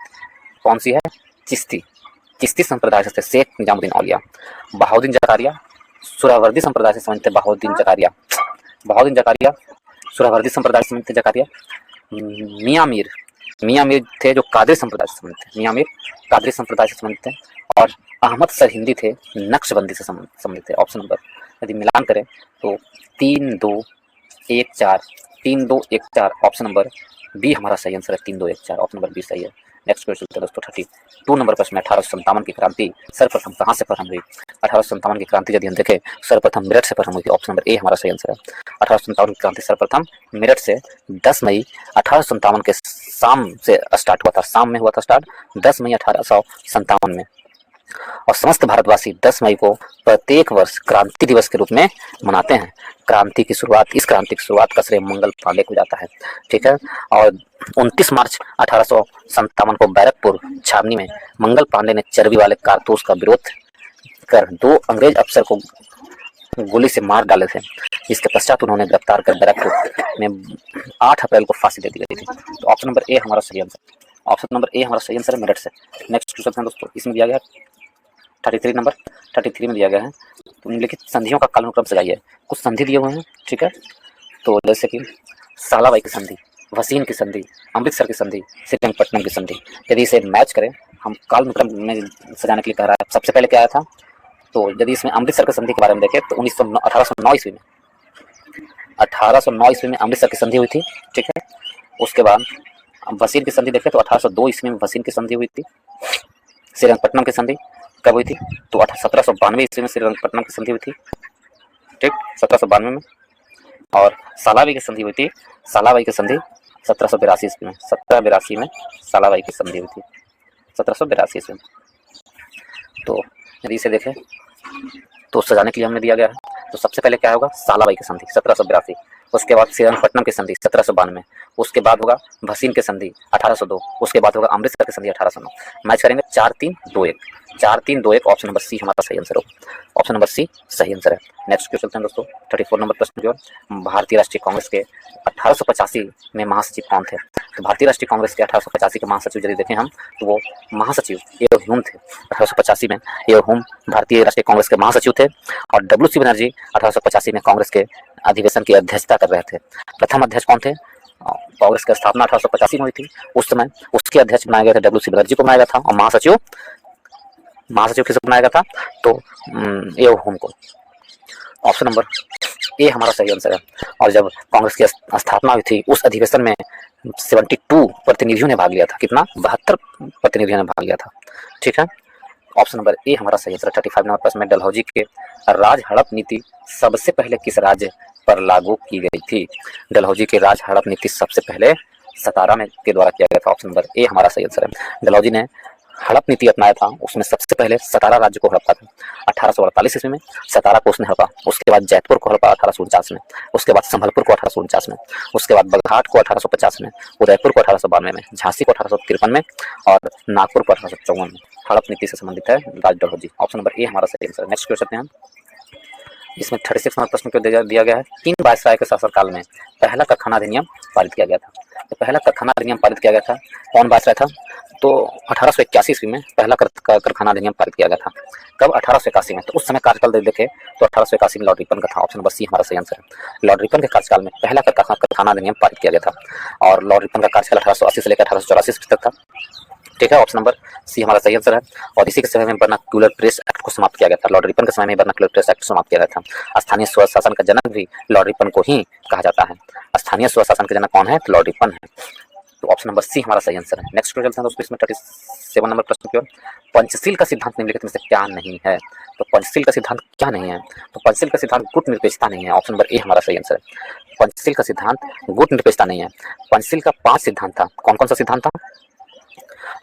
कौन सी है? चिश्ती संप्रदाय से थे शेख निजामुद्दीन औलिया। बहाउद्दीन जकारिया सुहरावर्दी संप्रदाय से संबंधित थे। बहाउद्दीन जकारिया सुहरावर्दी संप्रदाय से संबंधित थे। जकारिया मियाँ मीर थे जो कादरी संप्रदाय से संबंधित थे। और अहमद सरहिंदी थे नक्शबंदी से संबंधित थे। ऑप्शन नंबर यदि मिलान करें तो 3 2 1 4 ऑप्शन नंबर बी हमारा सही आंसर है। 3 2 1 4 ऑप्शन नंबर बी सही है। नेक्स्ट क्वेश्चन है दोस्तों 32 नंबर प्रश्न में 1857 की क्रांति सर्वप्रथम कहाँ से प्रारंभ हुई? 1857 की क्रांति यदि हम देखें सर्वप्रथम मेरठ से प्रारंभ हुई थी। ऑप्शन नंबर ए हमारा सही आंसर है। 1857 की क्रांति सर्वप्रथम मेरठ से 10 मई 1857 के शाम से स्टार्ट हुआ था। शाम में हुआ था स्टार्ट 10 मई 1857 में। और समस्त भारतवासी 10 मई को प्रत्येक वर्ष क्रांति दिवस के रूप में मनाते हैं। इस क्रांति की शुरुआत का श्रेय मंगल पांडे को जाता है। ठीक है। और 29 मार्च 1857 को बैरकपुर छावनी में मंगल पांडे ने चर्बी वाले कारतूस का विरोध कर 2 अंग्रेज अफसर को गोली से मार डाले थे, जिसके पश्चात उन्होंने गिरफ्तार कर बैरकपुर में 8 अप्रैल को फांसी दे दी गई थी। तो ऑप्शन नंबर ए हमारा सही आंसर। ऑप्शन नंबर ए हमारा सही आंसर है, मेरठ से। नेक्स्ट क्वेश्चन है दोस्तों, इसमें दिया गया है 33 नंबर 33 में दिया गया है। तो निम्नलिखित संधियों का कालानुक्रम सजाइए। कुछ संधि दिए हुए हैं, ठीक है। तो जैसे कि सालाबाई की संधि, वसीन की संधि, अमृतसर की संधि, श्रीरंगपट्टनम की संधि। यदि इसे मैच करें, हम कालानुक्रम में सजाने के लिए कह रहा है, सबसे पहले क्या आया था, तो यदि इसमें अमृतसर की संधि के बारे में देखें तो 1809 ईस्वी में 1809 ईस्वी में अमृतसर की संधि हुई थी, ठीक है। उसके बाद वसीन की संधि देखें तो 1802 ईस्वी में वसीन की संधि हुई थी। श्रीरंगपट्टनम की संधि कब हुई थी, तो 1792 ईस्वी में श्रीरंगपट्टनम की संधि हुई थी, ठीक, 1792 में। और सालाबाई की संधि हुई थी, सालाबाई की संधि 1782 ईस्वी में, 1782 में सालाबाई की संधि हुई थी, 1782 ईस्वी में। तो यदि इसे देखें तो सजाने के लिए हमने दिया गया है, तो सबसे पहले क्या होगा, सालाबाई की संधि 1782, उसके बाद श्रीरंगपट्टनम की संधि 1792, उसके बाद होगा भसीन की संधि 1802, उसके बाद होगा अमृतसर की संधि 1809। मैच करेंगे 4-3-2-1, 4-3-2-1, ऑप्शन नंबर सी हमारा सही आंसर होगा। ऑप्शन नंबर सी सही आंसर है। नेक्स्ट क्वेश्चन चलते हैं दोस्तों, 34 नंबर प्रश्न जो भारतीय राष्ट्रीय कांग्रेस के 1885 में महासचिव कौन थे। तो भारतीय राष्ट्रीय कांग्रेस के 1885 के महासचिव यदि देखें हम, तो वो महासचिव एओ ह्यूम थे। 1885 में एओ ह्यूम भारतीय राष्ट्रीय कांग्रेस के महासचिव थे। और डब्ल्यू.सी. बनर्जी 1885 में कांग्रेस के अधिवेशन की अध्यक्षता कर रहे थे। प्रथम अध्यक्ष कौन थे, कांग्रेस की स्थापना 1885 में हुई थी, उस समय उसके अध्यक्ष बनाया गया था डब्ल्यू.सी. बनर्जी को बनाया गया था। और महासचिव किसे बनाया गया था, तो एओ ह्यूम को। ऑप्शन नंबर ए हमारा सही आंसर है। और जब कांग्रेस की स्थापना हुई थी, उस अधिवेशन में 72 प्रतिनिधियों ने भाग लिया था। कितना, 72 प्रतिनिधियों ने भाग लिया था, ठीक है। ऑप्शन नंबर ए हमारा सही आंसर। 35 नंबर प्रश्न में डलहौजी के राज हड़प नीति सबसे पहले किस राज्य पर लागू की गई थी। डलहौजी की राज हड़प नीति सबसे पहले सतारा में के द्वारा किया गया था। ऑप्शन नंबर ए हमारा सही आंसर है। डलहौजी ने हड़प नीति अपनाया था, उसमें सबसे पहले सतारा राज्य को हड़पा था 1848 ईस्वी में, सतारा को उसने हड़पा। उसके बाद जयपुर को हड़पा 1849 में, उसके बाद संभलपुर को 1849 में, उसके बाद बगहाट को 1850 में, उदयपुर को 1892 में, झांसी को 1853 में और नागपुर को 1854 में। हड़प नीति से संबंधित है राज डलहौजी। ऑप्शन नंबर ए हमारा सही आंसर। नेक्स्ट क्वेश्चन है, इसमें 36 नंबर प्रश्न को दिया गया है, किन वायसराय के शासनकाल में पहला कारखाना अधिनियम पारित किया गया था। तो पहला कारखाना अधिनियम पारित किया गया था, कौन वायसराय था, तो 1881 ईस्वी में पहला कारखाना अधिनियम पारित किया गया था। कब, 1881 में। तो उस समय कार्यकाल देखे तो 1881 में लॉर्ड रिपन का था। ऑप्शन नंबर सी हमारा सही आंसर है। लॉर्ड रिपन के कार्यकाल में पहला कारखाना अधिनियम पारित किया गया था। और लॉर्ड रिपन का कार्यकाल 1880 से लेकर 1884 तक था, ठीक है। ऑप्शन नंबर सी हमारा सही आंसर है। और इसी के समय में वर्नाक्युलर प्रेस एक्ट को समाप्त किया गया था। लॉर्ड रिपन के समय में वर्नाक्युलर प्रेस एक्ट समाप्त किया गया था। स्थानीय स्वशासन का जनक भी लॉर्ड रिपन को ही कहा जाता है। स्थानीय स्वशासन के जनक कौन है, तो लॉर्ड रिपन है। तो ऑप्शन नंबर सी हमारा सही आंसर है। नेक्स्ट क्वेश्चन चलते हैं दोस्तों, इसमें 37 नंबर प्रश्न की ओर, पंचशील का सिद्धांत निम्नलिखित में से क्या नहीं है। तो पंचशील का सिद्धांत क्या नहीं है, तो पंचशील का सिद्धांत गुट निरपेक्षता नहीं है। ऑप्शन नंबर ए हमारा सही आंसर है। पंचशील का सिद्धांत गुट निरपेक्षता नहीं है। पंचशील का 5 सिद्धांत था। कौन कौन सा सिद्धांत था,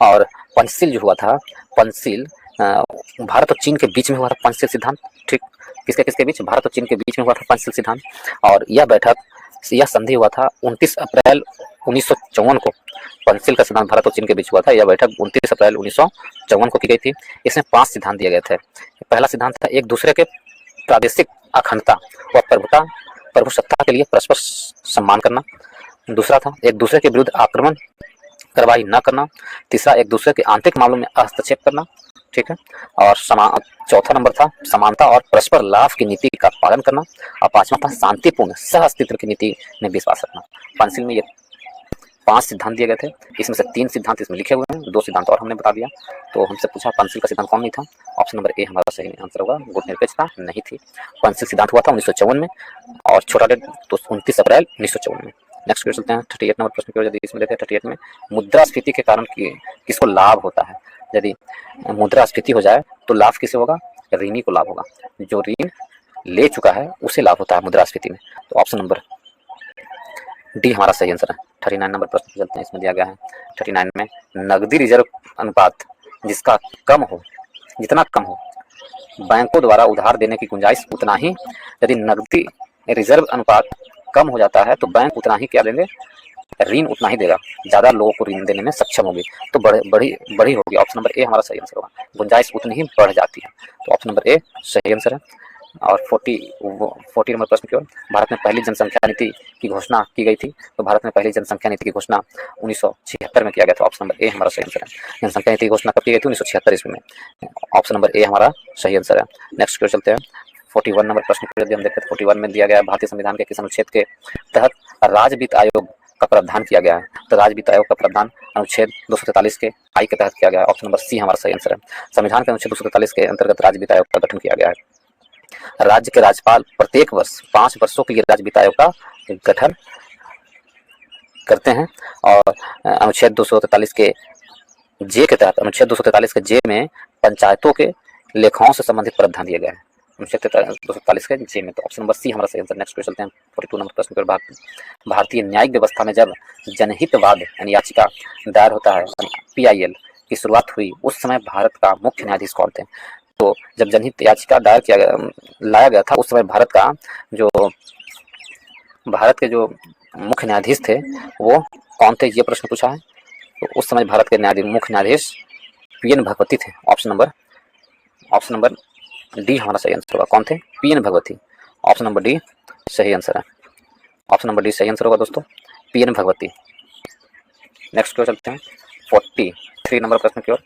और पंचशील जो हुआ था, पंचशील भारत और चीन के बीच में हुआ था पंचशील सिद्धांत, ठीक। किसके किसके बीच, भारत और चीन के बीच में हुआ था पंचशील सिद्धांत। और यह संधि हुआ था 29 अप्रैल 1954 को। पंचशील का सिद्धांत भारत और चीन के बीच हुआ था। यह बैठक 29 अप्रैल 1954 को की गई थी। इसमें 5 सिद्धांत दिए गए थे। पहला सिद्धांत था, एक दूसरे के प्रादेशिक अखंडता और प्रभुसत्ता के लिए परस्पर सम्मान करना। दूसरा था, एक दूसरे के विरुद्ध आक्रमण कार्रवाई न करना। तीसरा, एक दूसरे के आंतरिक मामलों में हस्तक्षेप करना, ठीक है। और चौथा नंबर था, समानता और परस्पर लाभ की नीति का पालन करना। और पांचवा था, शांतिपूर्ण सह अस्तित्व की नीति में विश्वास रखना। पंचशील में ये 5 सिद्धांत दिए गए थे। इसमें से 3 सिद्धांत इसमें लिखे हुए हैं, 2 सिद्धांत और हमने बता दिया। तो हमसे पूछा पंचशील का सिद्धांत कौन नहीं था, ऑप्शन नंबर ए हमारा सही आंसर होगा। गुट निरपेक्षता नहीं थी। पंचशील सिद्धांत हुआ था 1954 में, और छोटा डेट तो 29 अप्रैल 1954 में। नेक्स्ट क्वेश्चन चलते हैं 38 नंबर प्रश्न की ओर। यदि इसमें देखें 38 में, मुद्रास्फीति के कारण किसको लाभ होता है। यदि मुद्रास्फीति हो जाए तो लाभ किसे होगा, ऋणी को लाभ होगा। जो ऋण ले चुका है उसे लाभ होता है मुद्रास्फीति में। तो ऑप्शन नंबर डी हमारा सही आंसर है। 39 नंबर प्रश्न चलते हैं, इसमें दिया गया है 39 में, नगदी रिजर्व अनुपात जिसका कम हो जितना कम हो, बैंकों द्वारा उधार देने की गुंजाइश उतना ही। यदि नकदी रिजर्व अनुपात कम हो जाता है तो बैंक उतना ही क्या देंगे, ऋण उतना ही देगा, ज़्यादा लोगों को ऋण देने में सक्षम होगी, तो बड़ी होगी। ऑप्शन नंबर ए हमारा सही आंसर होगा, गुंजाइश उतनी ही बढ़ जाती है, तो ऑप्शन नंबर ए सही आंसर है। और 40 नंबर प्रश्न की ओर, भारत में पहली जनसंख्या नीति की घोषणा की गई थी, तो भारत में पहली जनसंख्या नीति की घोषणा 1976 में किया गया था, ऑप्शन नंबर ए हमारा सही आंसर है। जनसंख्या नीति की घोषणा कब की गई थी, 1976 ईस्वी में, ऑप्शन नंबर ए हमारा सही आंसर है। नेक्स्ट क्वेश्चन चलते हैं, 41 नंबर प्रश्न को यदि हम देखें तो 41 में दिया गया है, भारतीय संविधान के किस अनुच्छेद के तहत राज्य वित्त आयोग का प्रावधान किया गया है, तो राज्य वित्त आयोग का प्रावधान अनुच्छेद 243 के आई के तहत किया गया है, ऑप्शन नंबर सी हमारा सही आंसर है। संविधान के अनुच्छेद 243 के अंतर्गत राज्य वित्त आयोग का गठन किया गया है। राज्य के राज्यपाल प्रत्येक वर्ष 5 वर्षों के लिए राज्य वित्त आयोग का गठन करते हैं, और अनुच्छेद 243 के जे के तहत, अनुच्छेद 243 के जे में पंचायतों के लेखाओं से संबंधित प्रावधान दिए गए हैं, अनुच्छेद 243 के जे में, तो ऑप्शन नंबर सी हमारा सही आंसर। नेक्स्ट क्वेश्चन चलते हैं 42 नंबर प्रश्न पर। भारतीय न्यायिक व्यवस्था में जब जनहितवाद यानी याचिका दायर होता है, PIL की शुरुआत हुई, उस समय भारत का मुख्य न्यायाधीश कौन थे? तो जब जनहित याचिका दायर किया गया, लाया गया था, उस समय भारत के जो मुख्य न्यायाधीश थे वो कौन थे, ये प्रश्न पूछा है। तो उस समय भारत के मुख्य न्यायाधीश PN भगवती थे, ऑप्शन नंबर डी हमारा सही आंसर होगा। कौन थे? PN Bhagwati, option number D सही आंसर है, ऑप्शन नंबर डी सही आंसर होगा दोस्तों, PN भगवती। नेक्स्ट क्वेश्चन चलते हैं 43 नंबर प्रश्न की ओर,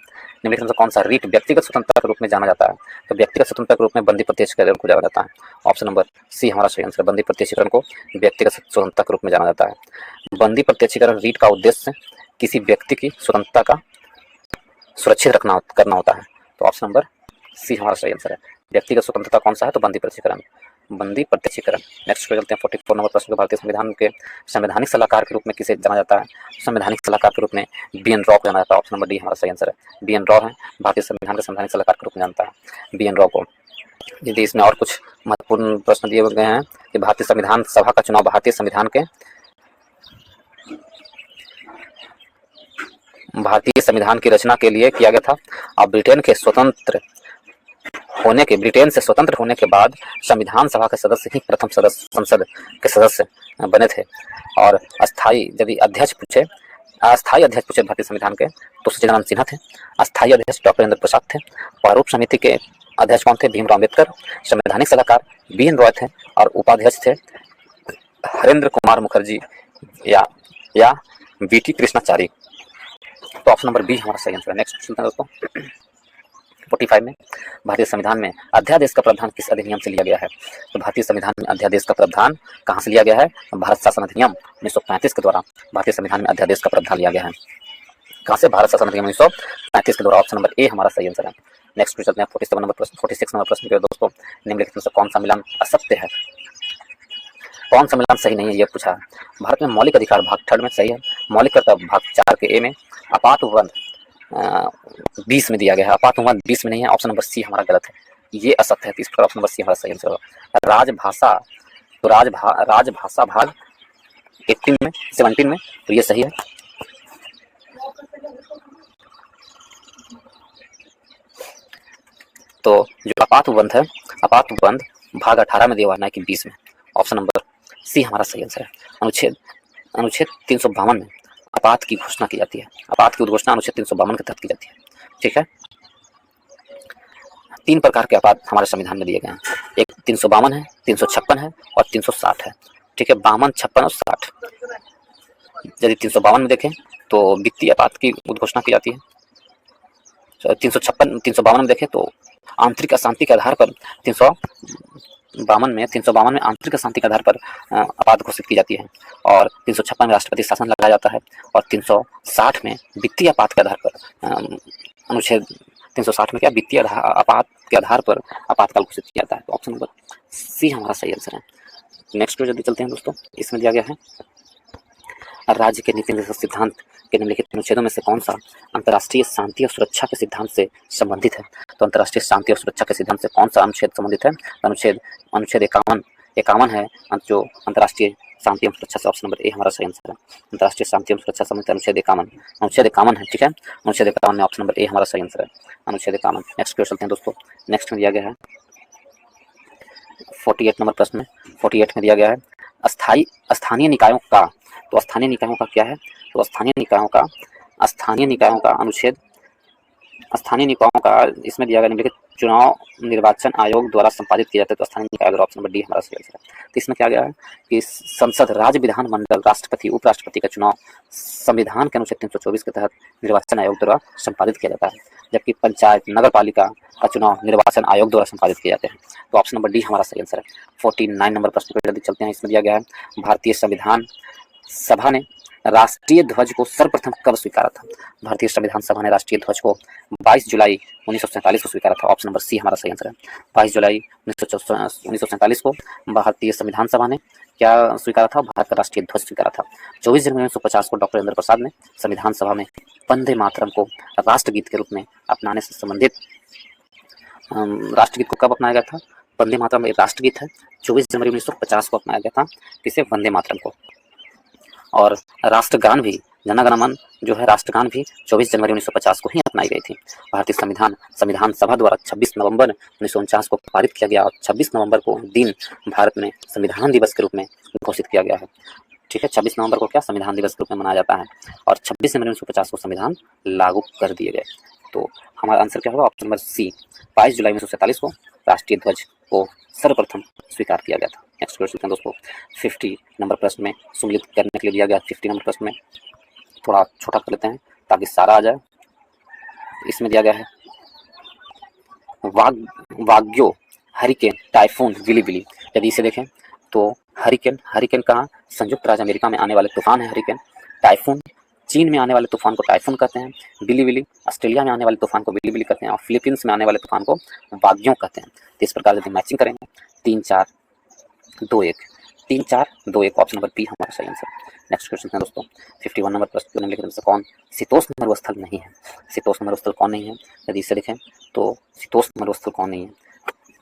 निम्नलिखित में से कौन सा रीट व्यक्तिगत स्वतंत्रता के रूप में जाना जाता है? तो व्यक्तिगत स्वतंत्रता के रूप में बंदी प्रत्यक्षीकरण को जाना जाता है, ऑप्शन नंबर सी हमारा सही आंसर, बंदी प्रत्यक्षीकरण को व्यक्तिगत स्वतंत्रता के रूप में जाना जाता है। बंदी प्रत्यक्षीकरण रीट का उद्देश्य किसी व्यक्ति की स्वतंत्रता का सुरक्षित करना होता है, तो ऑप्शन नंबर सी हमारा सही आंसर है। व्यक्तिगत स्वतंत्रता कौन सा है? तो बंदी प्रत्यक्षीकरण। नेक्स्ट क्वेश्चन चलते हैं 44 नंबर प्रश्न। भारतीय संविधान के संवैधानिक सलाहकार के रूप में किसे जाना जाता है? संवैधानिक सलाहकार के रूप में BN रॉ को जाना जाता है, ऑप्शन नंबर डी हमारा सही आंसर है। BN रॉ है भारतीय संविधान के संवैधानिक सलाहकार के रूप में जानता है BN रॉ को। यदि इसमें और कुछ महत्वपूर्ण प्रश्न दिए गए हैं कि भारतीय संविधान सभा का चुनाव भारतीय संविधान की रचना के लिए किया गया था, और ब्रिटेन से स्वतंत्र होने के बाद संविधान सभा के सदस्य ही प्रथम संसद के सदस्य बने थे। और अस्थायी अध्यक्ष पूछे भारतीय संविधान के, तो सच्चिदानंद सिन्हा थे। अस्थायी अध्यक्ष डॉक्टर राजेंद्र प्रसाद थे। प्रारूप समिति के अध्यक्ष कौन थे? भीमराव अम्बेडकर। संवैधानिक सलाहकार BN रॉय थे, और उपाध्यक्ष थे हरेंद्र कुमार मुखर्जी या VT कृष्णाचारी, तो ऑप्शन नंबर बी हमारा सही आंसर है। नेक्स्ट चलते हैं दोस्तों 45 में, भारतीय संविधान में अध्यादेश का प्रावधान किस अधिनियम से लिया गया है? तो भारतीय संविधान में अध्यादेश का प्रावधान कहां से लिया गया है? भारत शासन अधिनियम 1935 के द्वारा भारतीय संविधान में अध्यादेश का प्रावधान लिया गया है। कहां से? भारत शासन अधिनियम 1935 के द्वारा, ऑप्शन नंबर ए हमारा सही आंसर है। नेक्स्ट चलते हैं 46 नंबर प्रश्न के दोस्तों, निम्नलिखित में से कौन सा मिलान असत्य है? कौन सा मिलान सही नहीं है, यह पूछा है। भारत में मौलिक अधिकार भाग 3 में सही है, मौलिक कर्तव्य भाग 4 के ए में आपात उपबंध 20 में दिया गया है, आपात उपबंध 20 में नहीं है, ऑप्शन नंबर सी हमारा गलत है, ये असत्य है। तो इस पर ऑप्शन नंबर सी हमारा सही आंसर होगा। राजभाषा भाग 17 में, तो ये सही है। तो जो आपात उपबंध है, आपात उपबंध भाग 18 में दिया हुआ है, ना कि 20 में, ऑप्शन नंबर सी हमारा सही आंसर है। अनुच्छेद 352 में आपात की घोषणा की जाती है, आपात की उद्घोषणा अनुच्छेद 352 के तहत की जाती है। ठीक है, 3 प्रकार के आपात हमारे संविधान में दिए गए हैं, एक 352 है, 356 है और 360 है। ठीक है, 52, 56 और 60। यदि 352 में देखें तो वित्तीय आपात की उद्घोषणा की जाती है। 352 में देखें तो आंतरिक अशांति के आधार पर 352 में आंतरिक अशांति के आधार पर आपात घोषित की जाती है, और 356 में राष्ट्रपति शासन लगाया जाता है, और 360 में वित्तीय आपात के आधार पर अनुच्छेद 360 में वित्तीय आपात के आधार पर आपातकाल घोषित किया जाता है। तो ऑप्शन नंबर सी हमारा सही आंसर है। नेक्स्ट यदि चलते हैं दोस्तों, इसमें दिया गया है राज्य के नीति निर्देशक सिद्धांत के निम्नलिखित अनुच्छेदों में से कौन सा अंतर्राष्ट्रीय शांति और सुरक्षा के सिद्धांत से संबंधित है? तो अंतर्राष्ट्रीय शांति और सुरक्षा के सिद्धांत से कौन सा अनुच्छेद संबंधित है? अनुच्छेद 51 है, जो अंतर्राष्ट्रीय शांति एवं सुरक्षा से, ऑप्शन नंबर ए हमारा सही आंसर है। अंतर्राष्ट्रीय शांति एवं सुरक्षा समिति अनुच्छेद 51, अनुच्छेद 51 है, ठीक है, अनुच्छेद 51 में ऑप्शन नंबर ए हमारा सही आंसर है, अनुच्छेद 51। नेक्स्ट क्वेश्चन चलते हैं दोस्तों। नेक्स्ट में दिया गया है 48 नंबर प्रश्न में, 48 में दिया गया है स्थानीय निकायों का, तो स्थानीय निकायों का क्या है, तो स्थानीय निकायों का अनुच्छेद, स्थानीय निकायों का इसमें दिया गया निम्नलिखित चुनाव निर्वाचन आयोग द्वारा संपादित किया जाता है, तो स्थानीय निकाय, ऑप्शन नंबर डी हमारा सही आंसर है। तो इसमें क्या गया है कि संसद, राज्य विधानमंडल, राष्ट्रपति, उपराष्ट्रपति का चुनाव संविधान के अनुच्छेद 324 के तहत निर्वाचन आयोग द्वारा संपादित किया जाता है, जबकि पंचायत, नगर पालिका का चुनाव निर्वाचन आयोग द्वारा संपादित किए जाते हैं, तो ऑप्शन नंबर डी हमारा सही आंसर है। 49 नंबर प्रश्न पर जल्दी चलते हैं। इसमें दिया गया है भारतीय संविधान सभा ने राष्ट्रीय ध्वज को सर्वप्रथम कब स्वीकारा था, भारतीय संविधान सभा ने राष्ट्रीय ध्वज को 22 जुलाई 1947 को स्वीकारा था, ऑप्शन नंबर सी हमारा सही आंसर है। 22 जुलाई 1947 को भारतीय संविधान सभा ने क्या स्वीकारा था, भारत का राष्ट्रीय ध्वज स्वीकारा था। 24 जनवरी 1950 को डॉक्टर राजेंद्र प्रसाद ने संविधान सभा में वंदे मातरम को राष्ट्रगीत के रूप में अपनाने से संबंधित, राष्ट्रगीत को कब अपनाया गया था, वंदे मातरम एक राष्ट्रगीत है, 24 जनवरी 1950 को अपनाया गया था, किसे, वंदे मातरम को। और राष्ट्रगान भी, जन गण मन जो है राष्ट्रगान भी 24 जनवरी 1950 को ही अपनाई गई थी। भारतीय संविधान सभा द्वारा 26 नवंबर 1949 को पारित किया गया और 26 नवंबर को दिन भारत में संविधान दिवस के रूप में घोषित किया गया है, ठीक है। 26 नवंबर को क्या संविधान दिवस के रूप में मनाया जाता है और 26 जनवरी 1950 को संविधान लागू कर दिए गए। तो हमारा आंसर क्या होगा, ऑप्शन नंबर सी, 22 जुलाई 1947 को राष्ट्रीय ध्वज को सर्वप्रथम स्वीकार किया गया था। नेक्स्ट क्वेश्चन है दोस्तों 50 नंबर प्रश्न में सम्मिलित करने के लिए दिया गया 50 नंबर प्रश्न में थोड़ा छोटा कर लेते हैं ताकि सारा आ जाए। इसमें दिया गया है वाग्यो, हरिकेन, टाइफून, विली। यदि इसे देखें तो हरिकेन कहाँ, संयुक्त राज्य अमेरिका में आने वाले तूफान है हरिकेन। टाइफून, चीन में आने वाले तूफान को टाइफून कहते हैं। विली, ऑस्ट्रेलिया में आने वाले तूफान को विली कहते हैं और फिलीपींस में आने वाले तूफान को वाग्यो कहते हैं। तो इस प्रकार यदि मैचिंग करेंगे 3-4-2-1 ऑप्शन नंबर बी हमारा सही आंसर। नेक्स्ट क्वेश्चन है दोस्तों 51 नंबर प्रश्न निम्नलिखित में से कौन शीतोष्ण मरुस्थल नहीं है, शीतोष्ण मरुस्थल कौन नहीं है, यदि इसे लिखें तो शीतोष्ण मरुस्थल कौन नहीं है,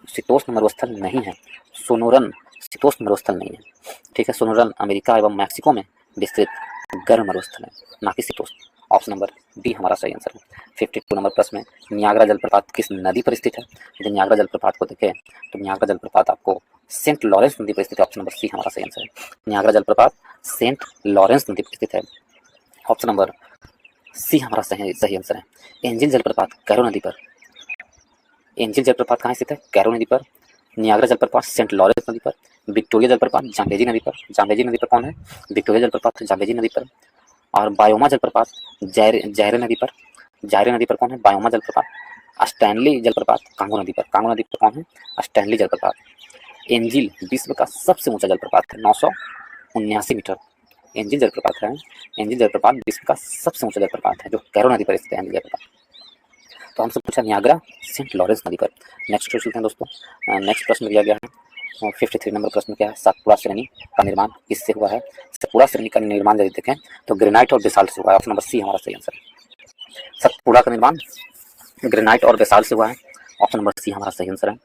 शीतोष्ण मरुस्थल नहीं है सोनोरन, शीतोष्ण मरुस्थल नहीं है, ठीक है। सोनोरन अमेरिका एवं मैक्सिको में विस्तृत गर्म मरुस्थल है, ना कि शीतोष्ण, ऑप्शन नंबर बी हमारा सही आंसर है। 52 नंबर प्रश्न में नियाग्रा जलप्रपात किस नदी पर स्थित है, यदि नियाग्रा जलप्रपात को देखें तो नियाग्रा जलप्रपात आपको सेंट लॉरेंस नदी पर स्थित है, ऑप्शन नंबर सी हमारा सही आंसर है। नियाग्रा जलप्रपात सेंट लॉरेंस नदी पर स्थित है, ऑप्शन नंबर सी हमारा सही आंसर है। एंजिल जलप्रपात कैरो नदी पर, एंजिल जलप्रपात कहाँ स्थित है, कैरो नदी पर। नियाग्रा जलप्रपात सेंट लॉरेंस नदी पर। विक्टोरिया जलप्रपात जाम्बेजी नदी पर, जाम्बेजी नदी पर कौन है, विक्टोरिया जलप्रपात जाम्बेजी नदी पर। और बायोमा जलप्रपात जायरे नदी पर, जायरे नदी पर कौन है, बायोमा जलप्रपात। स्टैनली जलप्रपात कांगो नदी पर, कांगो नदी पर कौन है, स्टैनली जलप्रपात। एंजिल विश्व का सबसे ऊंचा जलप्रपात है 979 मीटर, एंजिल जलप्रपात है, एंजिल जलप्रपात विश्व का सबसे ऊंचा जलप्रपात है जो कैरो नदी पर स्थित है एंजिल जलप्रपात। तो हमसे पूछा नियाग्रा सेंट लॉरेंस नदी पर। नेक्स्ट क्वेश्चन है दोस्तों, नेक्स्ट प्रश्न दिया गया है 53 नंबर प्रश्न क्या है, सतपुड़ा श्रेणी का निर्माण किससे हुआ है, सतपुड़ा श्रेणी का निर्माण यदि देखें तो ग्रेनाइट और बेसाल्ट से हुआ है, ऑप्शन नंबर सी हमारा सही आंसर है। सतपुड़ा का निर्माण ग्रेनाइट और बेसाल्ट से हुआ है, ऑप्शन नंबर सी हमारा सही आंसर है,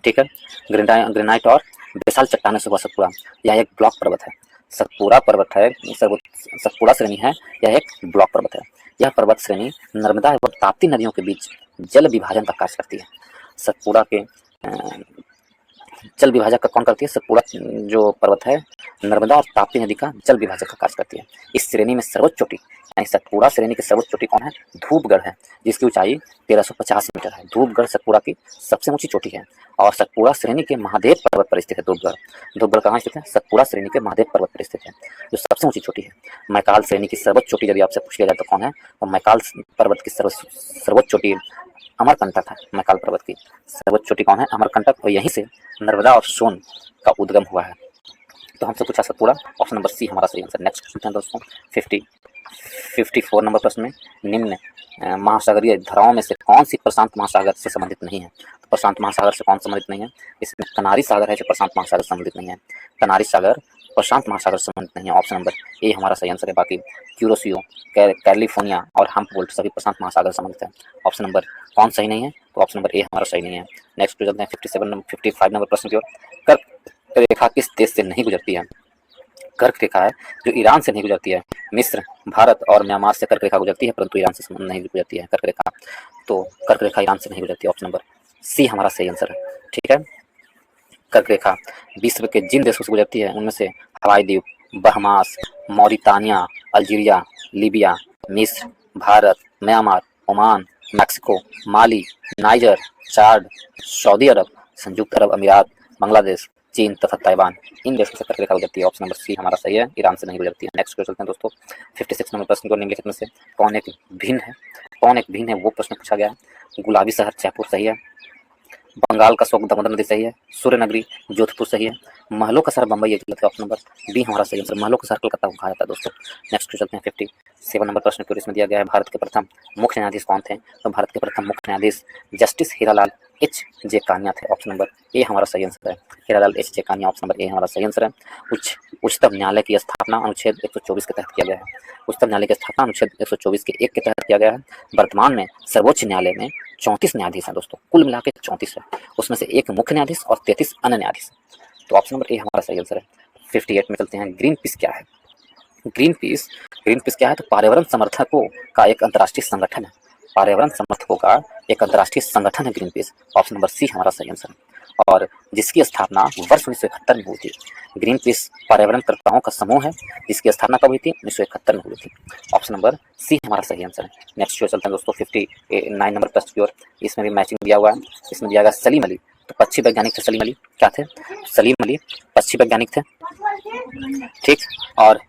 ठीक है। ग्रेनाइट और बेसाल्ट चट्टानों से हुआ सतपुड़ा, यह एक ब्लॉक पर्वत है, सतपुड़ा पर्वत है, सतपुड़ा श्रेणी है, यह एक ब्लॉक पर्वत है। यह पर्वत श्रेणी नर्मदा एवं ताप्ती नदियों के बीच जल विभाजन का कार्य करती है। सतपुड़ा के जल विभाजक का कौन करती है, सतपुड़ा जो पर्वत है नर्मदा और ताप्ती नदी का जल विभाजक का कार्य करती है। इस श्रेणी में सर्वोच्च चोटी यानी सतपुड़ा श्रेणी की सर्वोच्च चोटी कौन है, धूपगढ़ है, जिसकी ऊंचाई 1350 मीटर है। धूपगढ़ सतपुड़ा की सबसे ऊंची चोटी है और सतपुड़ा श्रेणी के महादेव पर्वत पर स्थित है। धूपगढ़ कहाँ स्थित है, सतपुड़ा श्रेणी के महादेव पर्वत पर स्थित है जो सबसे ऊंची चोटी है। मैकाल श्रेणी की सर्वोच्च चोटी यदि आपसे पूछ लिया जाए तो कौन है, तो मैकाल पर्वत की सर्वोच्च चोटी अमरकंटक है। मैकाल पर्वत की सर्वोच्च चोटी कौन है, अमरकंटक, और यहीं से नर्मदा और सोन का उद्गम हुआ है। तो हमसे पूछा सतपुड़ा, ऑप्शन नंबर सी हमारा सही आंसर। नेक्स्ट क्वेश्चन है दोस्तों 54 नंबर प्रश्न में निम्न महासागरीय धाराओं में से कौन सी प्रशांत महासागर से संबंधित नहीं है, तो प्रशांत महासागर से कौन संबंधित नहीं है, इसमें कनारी सागर है जो प्रशांत महासागर से संबंधित नहीं है, कनारी सागर प्रशांत महासागर से संबंधित नहीं है, ऑप्शन नंबर ए हमारा सही आंसर है। बाकी क्यूरोसियो, कैलिफोर्निया और हम्बोल्ट सभी प्रशांत महासागर से संबंधित है, ऑप्शन नंबर कौन सही नहीं है, तो ऑप्शन नंबर ए हमारा सही नहीं है। नेक्स्ट चलते हैं 55 नंबर प्रश्न की ओर। रेखा किस देश से नहीं गुजरती है? कर्क रेखा है जो ईरान से नहीं गुजरती है। मिस्र, भारत और म्यांमार से कर्क रेखा गुजरती है, परंतु ईरान से नहीं गुजरती है कर्क रेखा। तो कर्क रेखा ईरान से नहीं गुजरती है। ऑप्शन नंबर सी हमारा सही आंसर है। ठीक है, कर्क रेखा विश्व के जिन देशों से गुजरती है उनमें से हवाई द्वीप, बहमास, मौरितानिया, अल्जीरिया, लीबिया, मिस्र, भारत, म्यांमार, ओमान, मैक्सिको, माली, नाइजर, चाड, सऊदी अरब, संयुक्त अरब अमीरात, बांग्लादेश, चीन तथा ताइवान, इन देशों से कर्क रेखा गुजरती है। ऑप्शन नंबर सी हमारा सही है, ईरान से नहीं गुजरती है। नेक्स्ट क्वेश्चन चलते हैं दोस्तों। 56 नंबर प्रश्न को निम्नलिखित में से कौन एक भिन्न है? कौन एक भिन्न है वो प्रश्न पूछा गया है। गुलाबी शहर जयपुर सही है, बंगाल का शोक दामोदर नदी सही है, सूर्य नगरी जोधपुर सही है, महलों का शहर बम्बई है गलत है। ऑप्शन नंबर बी हमारा सही आंसर, महलों का शहर कलकत्ता को कहा जाता है दोस्तों। नेक्स्ट चलते हैं 57 नंबर प्रश्न की ओर। इसमें दिया गया है भारत के प्रथम मुख्य न्यायाधीश कौन थे? तो भारत के प्रथम मुख्य न्यायाधीश जस्टिस हीरालाल एच जे कान्या थे। ऑप्शन नंबर ए हमारा सही आंसर है, Hiralal H J कान्या। Option number A हमारा सही आंसर है। उच्चतम न्यायालय की स्थापना अनुच्छेद 124 के तहत किया गया है। उच्चतम न्यायालय की स्थापना अनुच्छेद 124 के 1 के तहत किया गया है। वर्तमान में सर्वोच्च न्यायालय में 34 न्यायाधीश हैं दोस्तों, कुल मिला के 34 है, उसमें से एक मुख्य न्यायाधीश और 33 अन्य न्यायाधीश। तो ऑप्शन नंबर ए हमारा सही आंसर है। 58 में चलते हैं। ग्रीन पीस क्या है? ग्रीन पीस क्या है? तो पर्यावरण समर्थकों का एक अंतर्राष्ट्रीय संगठन है। पर्यावरण समर्थकों का एक अंतर्राष्ट्रीय संगठन है Greenpeace. Option number C हमारा सही आंसर है, और जिसकी स्थापना वर्ष 1971 में हुई थी। ग्रीन पीस पर्यावरणकर्ताओं का समूह है जिसकी स्थापना कब हुई थी? 1971 में हुई थी। ऑप्शन नंबर सी हमारा सही आंसर है। नेक्स्ट चलते हैं दोस्तों 59 नंबर प्रश्न की ओर। इसमें भी मैचिंग दिया हुआ है। इसमें दिया गया सलीम अली, तो पक्षी वैज्ञानिक थे सलीम अली। क्या थे? सलीम अली पक्षी वैज्ञानिक थे, ठीक। और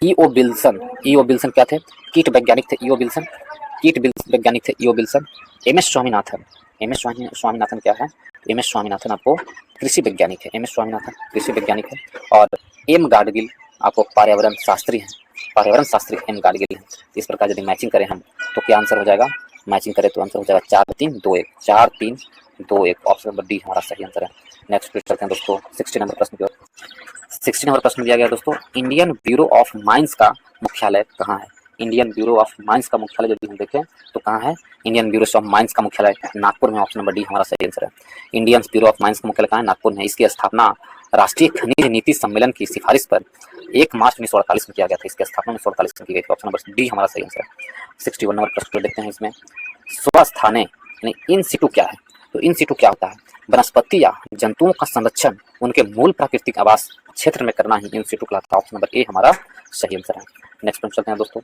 ईओ बिल्सन क्या थे? कीट वैज्ञानिक थे ईओ बिल्सन, वैज्ञानिक थे E O Wilson. M S Swaminathan क्या है? एम एस स्वामीनाथन आपको कृषि वैज्ञानिक है। एम एस स्वामीनाथन कृषि वैज्ञानिक है। और एम गाडगिल आपको पर्यावरण शास्त्री एम गाडगिल है। इस प्रकार यदि मैचिंग करें हम तो क्या आंसर हो जाएगा? मैचिंग करें तो आंसर हो जाएगा 4-3-2-1। ऑप्शन नंबर डी हमारा सही आंसर है। नेक्स्ट क्वेश्चन चलते हैं दोस्तों 60 नंबर प्रश्न की ओर। 60 नंबर प्रश्न दिया गया दोस्तों, इंडियन ब्यूरो ऑफ माइंस का मुख्यालय कहाँ है? इंडियन ब्यूरो ऑफ माइंस का मुख्यालय यदि हम देखें तो कहाँ है? इंडियन ब्यूरो ऑफ माइंस का मुख्यालय नागपुर में। ऑप्शन नंबर डी हमारा सही आंसर है। इंडियन ब्यूरो ऑफ माइंस का मुख्यालय कहाँ है? नागपुर में। इसकी स्थापना राष्ट्रीय खनिज नीति सम्मेलन की सिफारिश पर 1 मार्च 1948 में किया गया था। इसकी स्थापना 1948 में की गई थी। ऑप्शन नंबर डी हमारा सही आंसर है। 61 नंबर प्रश्न को देखते हैं। इसमें स्वस्थाने यानी इन सिटू क्या है? तो इन सिटू क्या होता है? वनस्पति या जंतुओं का संरक्षण उनके मूल प्राकृतिक आवास क्षेत्र में करना ही इन सिटू कहलाता है। ऑप्शन नंबर ए हमारा सही आंसर है। नेक्स्ट प्रश्न चलते हैं दोस्तों।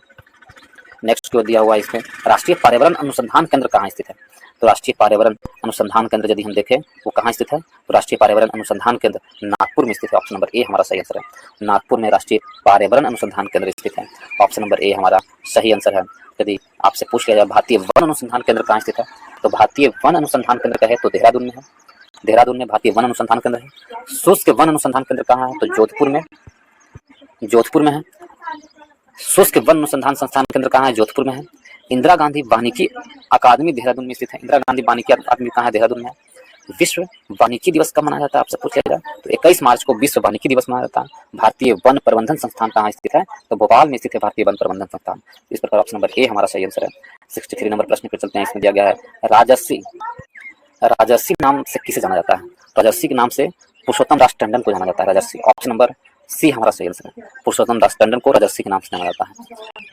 नेक्स्ट को दिया हुआ है इसमें राष्ट्रीय पर्यावरण अनुसंधान केंद्र कहाँ स्थित है? तो राष्ट्रीय पर्यावरण अनुसंधान केंद्र यदि हम देखें वो कहाँ स्थित है? तो राष्ट्रीय पर्यावरण अनुसंधान केंद्र नागपुर में स्थित है। ऑप्शन नंबर ए हमारा सही आंसर है। नागपुर में राष्ट्रीय पर्यावरण अनुसंधान केंद्र स्थित है। ऑप्शन नंबर ए हमारा सही आंसर है। यदि आपसे पूछ लिया जाए भारतीय वन अनुसंधान केंद्र कहाँ स्थित है? तो भारतीय वन अनुसंधान केंद्र कहे तो देहरादून में है। देहरादून में भारतीय वन अनुसंधान केंद्र है। शुष्क वन अनुसंधान केंद्र कहाँ है? तो जोधपुर में है। शुष्क वन अनुसंधान संस्थान केंद्र कहाँ है? जोधपुर में है। इंदिरा गांधी वानिकी अकादमी देहरादून में स्थित है। इंदिरा गांधी वानिकी अकादमी कहाँ है? देहरादून में है। विश्व वानिकी दिवस कब मनाया जाता है? आपसे पूछा जाए तो 21 मार्च को विश्व वानिकी दिवस मनाया जाता है। भारतीय वन प्रबंधन संस्थान कहाँ स्थित है? तो भोपाल में स्थित है भारतीय वन प्रबंधन संस्थान। इस प्रकार ऑप्शन नंबर ए हमारा सही आंसर है। 63 नंबर प्रश्न पर चलते हैं। इसमें दिया गया है राजर्षि नाम से किसे जाना जाता है? राजर्षि के नाम से पुरुषोत्तम दास टंडन को जाना जाता है। राजर्षि ऑप्शन नंबर सी हमारा सही आंसर है। पुरुषोत्तम दास टंडन को राजर्षि के नाम से जाना जाता है।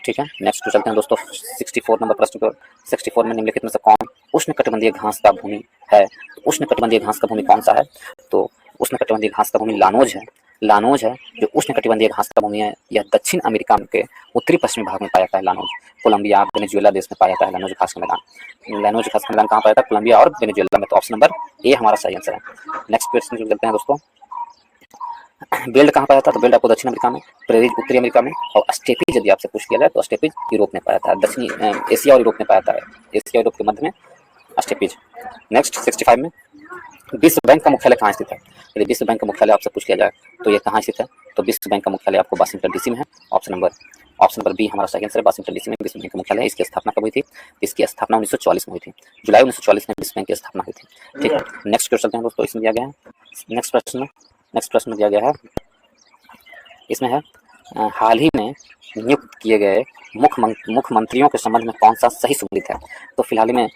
ठीक है, नेक्स्ट चलते हैं दोस्तों 64 नंबर प्रश्न पर। 64 में निम्नलिखित में से कौन उष्णकटिबंधीय घास का भूमि है? तो उष्णकटिबंधीय घास का भूमि कौन सा है? तो उष्णकटिबंधीय घास का भूमि लानोज है जो उष्णकटिबंधीय घास का भूमि है। यह दक्षिण अमेरिका के उत्तरी पश्चिमी भाग में पाया जाता है। लानोज कोलंबिया वेनेजुएला देश में पाया जाता है। लानोज घास का मैदान कहाँ पाया जाता है? कोलंबिया और वेनेजुएला में। तो ऑप्शन नंबर ए हमारा सही आंसर है। नेक्स्ट क्वेश्चन जो चलते हैं दोस्तों, बेल्ट कहाँ पाया जाता है? तो बेल्ट आपको दक्षिण अमेरिका में, प्रेरिज उत्तरी अमेरिका में, और स्टेपीज यदि आपसे पूछ लिया जाए तो स्टेपीज यूरोप में पाया जाता है। दक्षिणी एशिया और यूरोप में पाया जाता है। एशिया और यूरोप के मध्य में स्टेपीज। नेक्स्ट 65 में विश्व बैंक का मुख्यालय कहाँ स्थित है? यदि विश्व बैंक का मुख्यालय आपसे पूछ लिया जाए तो ये कहाँ स्थित है? तो विश्व बैंक का मुख्यालय आपको वाशिंगटन डीसी में है। ऑप्शन नंबर बी हमारा सही आंसर है। वाशिंगटन डीसी में विश्व बैंक का मुख्यालय है। इसकी स्थापना कब हुई थी? इसकी स्थापना 1944 में हुई थी। जुलाई 1944 में विश्व बैंक की स्थापना हुई थी। ठीक है, नेक्स्ट क्वेश्चन चलते हैं दोस्तों। इसमें दिया गया है नेक्स्ट प्रश्न दिया गया है। इसमें है हाल ही में नियुक्त किए गए मुख्यमंत्रियों के संबंध में कौन सा सही सुमेलित है? तो फिलहाल में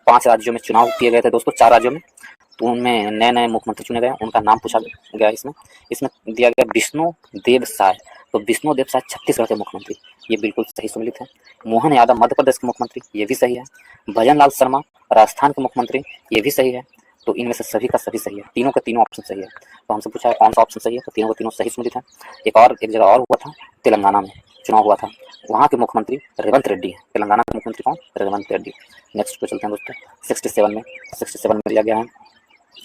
5 राज्यों में चुनाव किए गए थे दोस्तों, 4 राज्यों में। उनमें नए नए मुख्यमंत्री चुने गए, उनका नाम पूछा गया। इसमें इसमें दिया गया विष्णु देव साय। तो विष्णु देव साय छत्तीसगढ़ के मुख्यमंत्री, ये बिल्कुल सही सुमिलित है। मोहन यादव मध्य प्रदेश के मुख्यमंत्री, ये भी सही है। भजन लाल शर्मा राजस्थान के मुख्यमंत्री, ये भी सही है। तो इनमें से सभी का सभी सही है, तीनों के तीनों ऑप्शन सही है। तो हमसे पूछा है कौन सा ऑप्शन सही है, तो तीनों के तीनों सही सुमिलित है। एक जगह और हुआ था, तेलंगाना में चुनाव हुआ था, वहाँ के मुख्यमंत्री रेवंत रेड्डी है। तेलंगाना के मुख्यमंत्री कौन? रेवंत रेड्डी। नेक्स्ट पे चलते हैं दोस्तों, 67 में दिया गया है,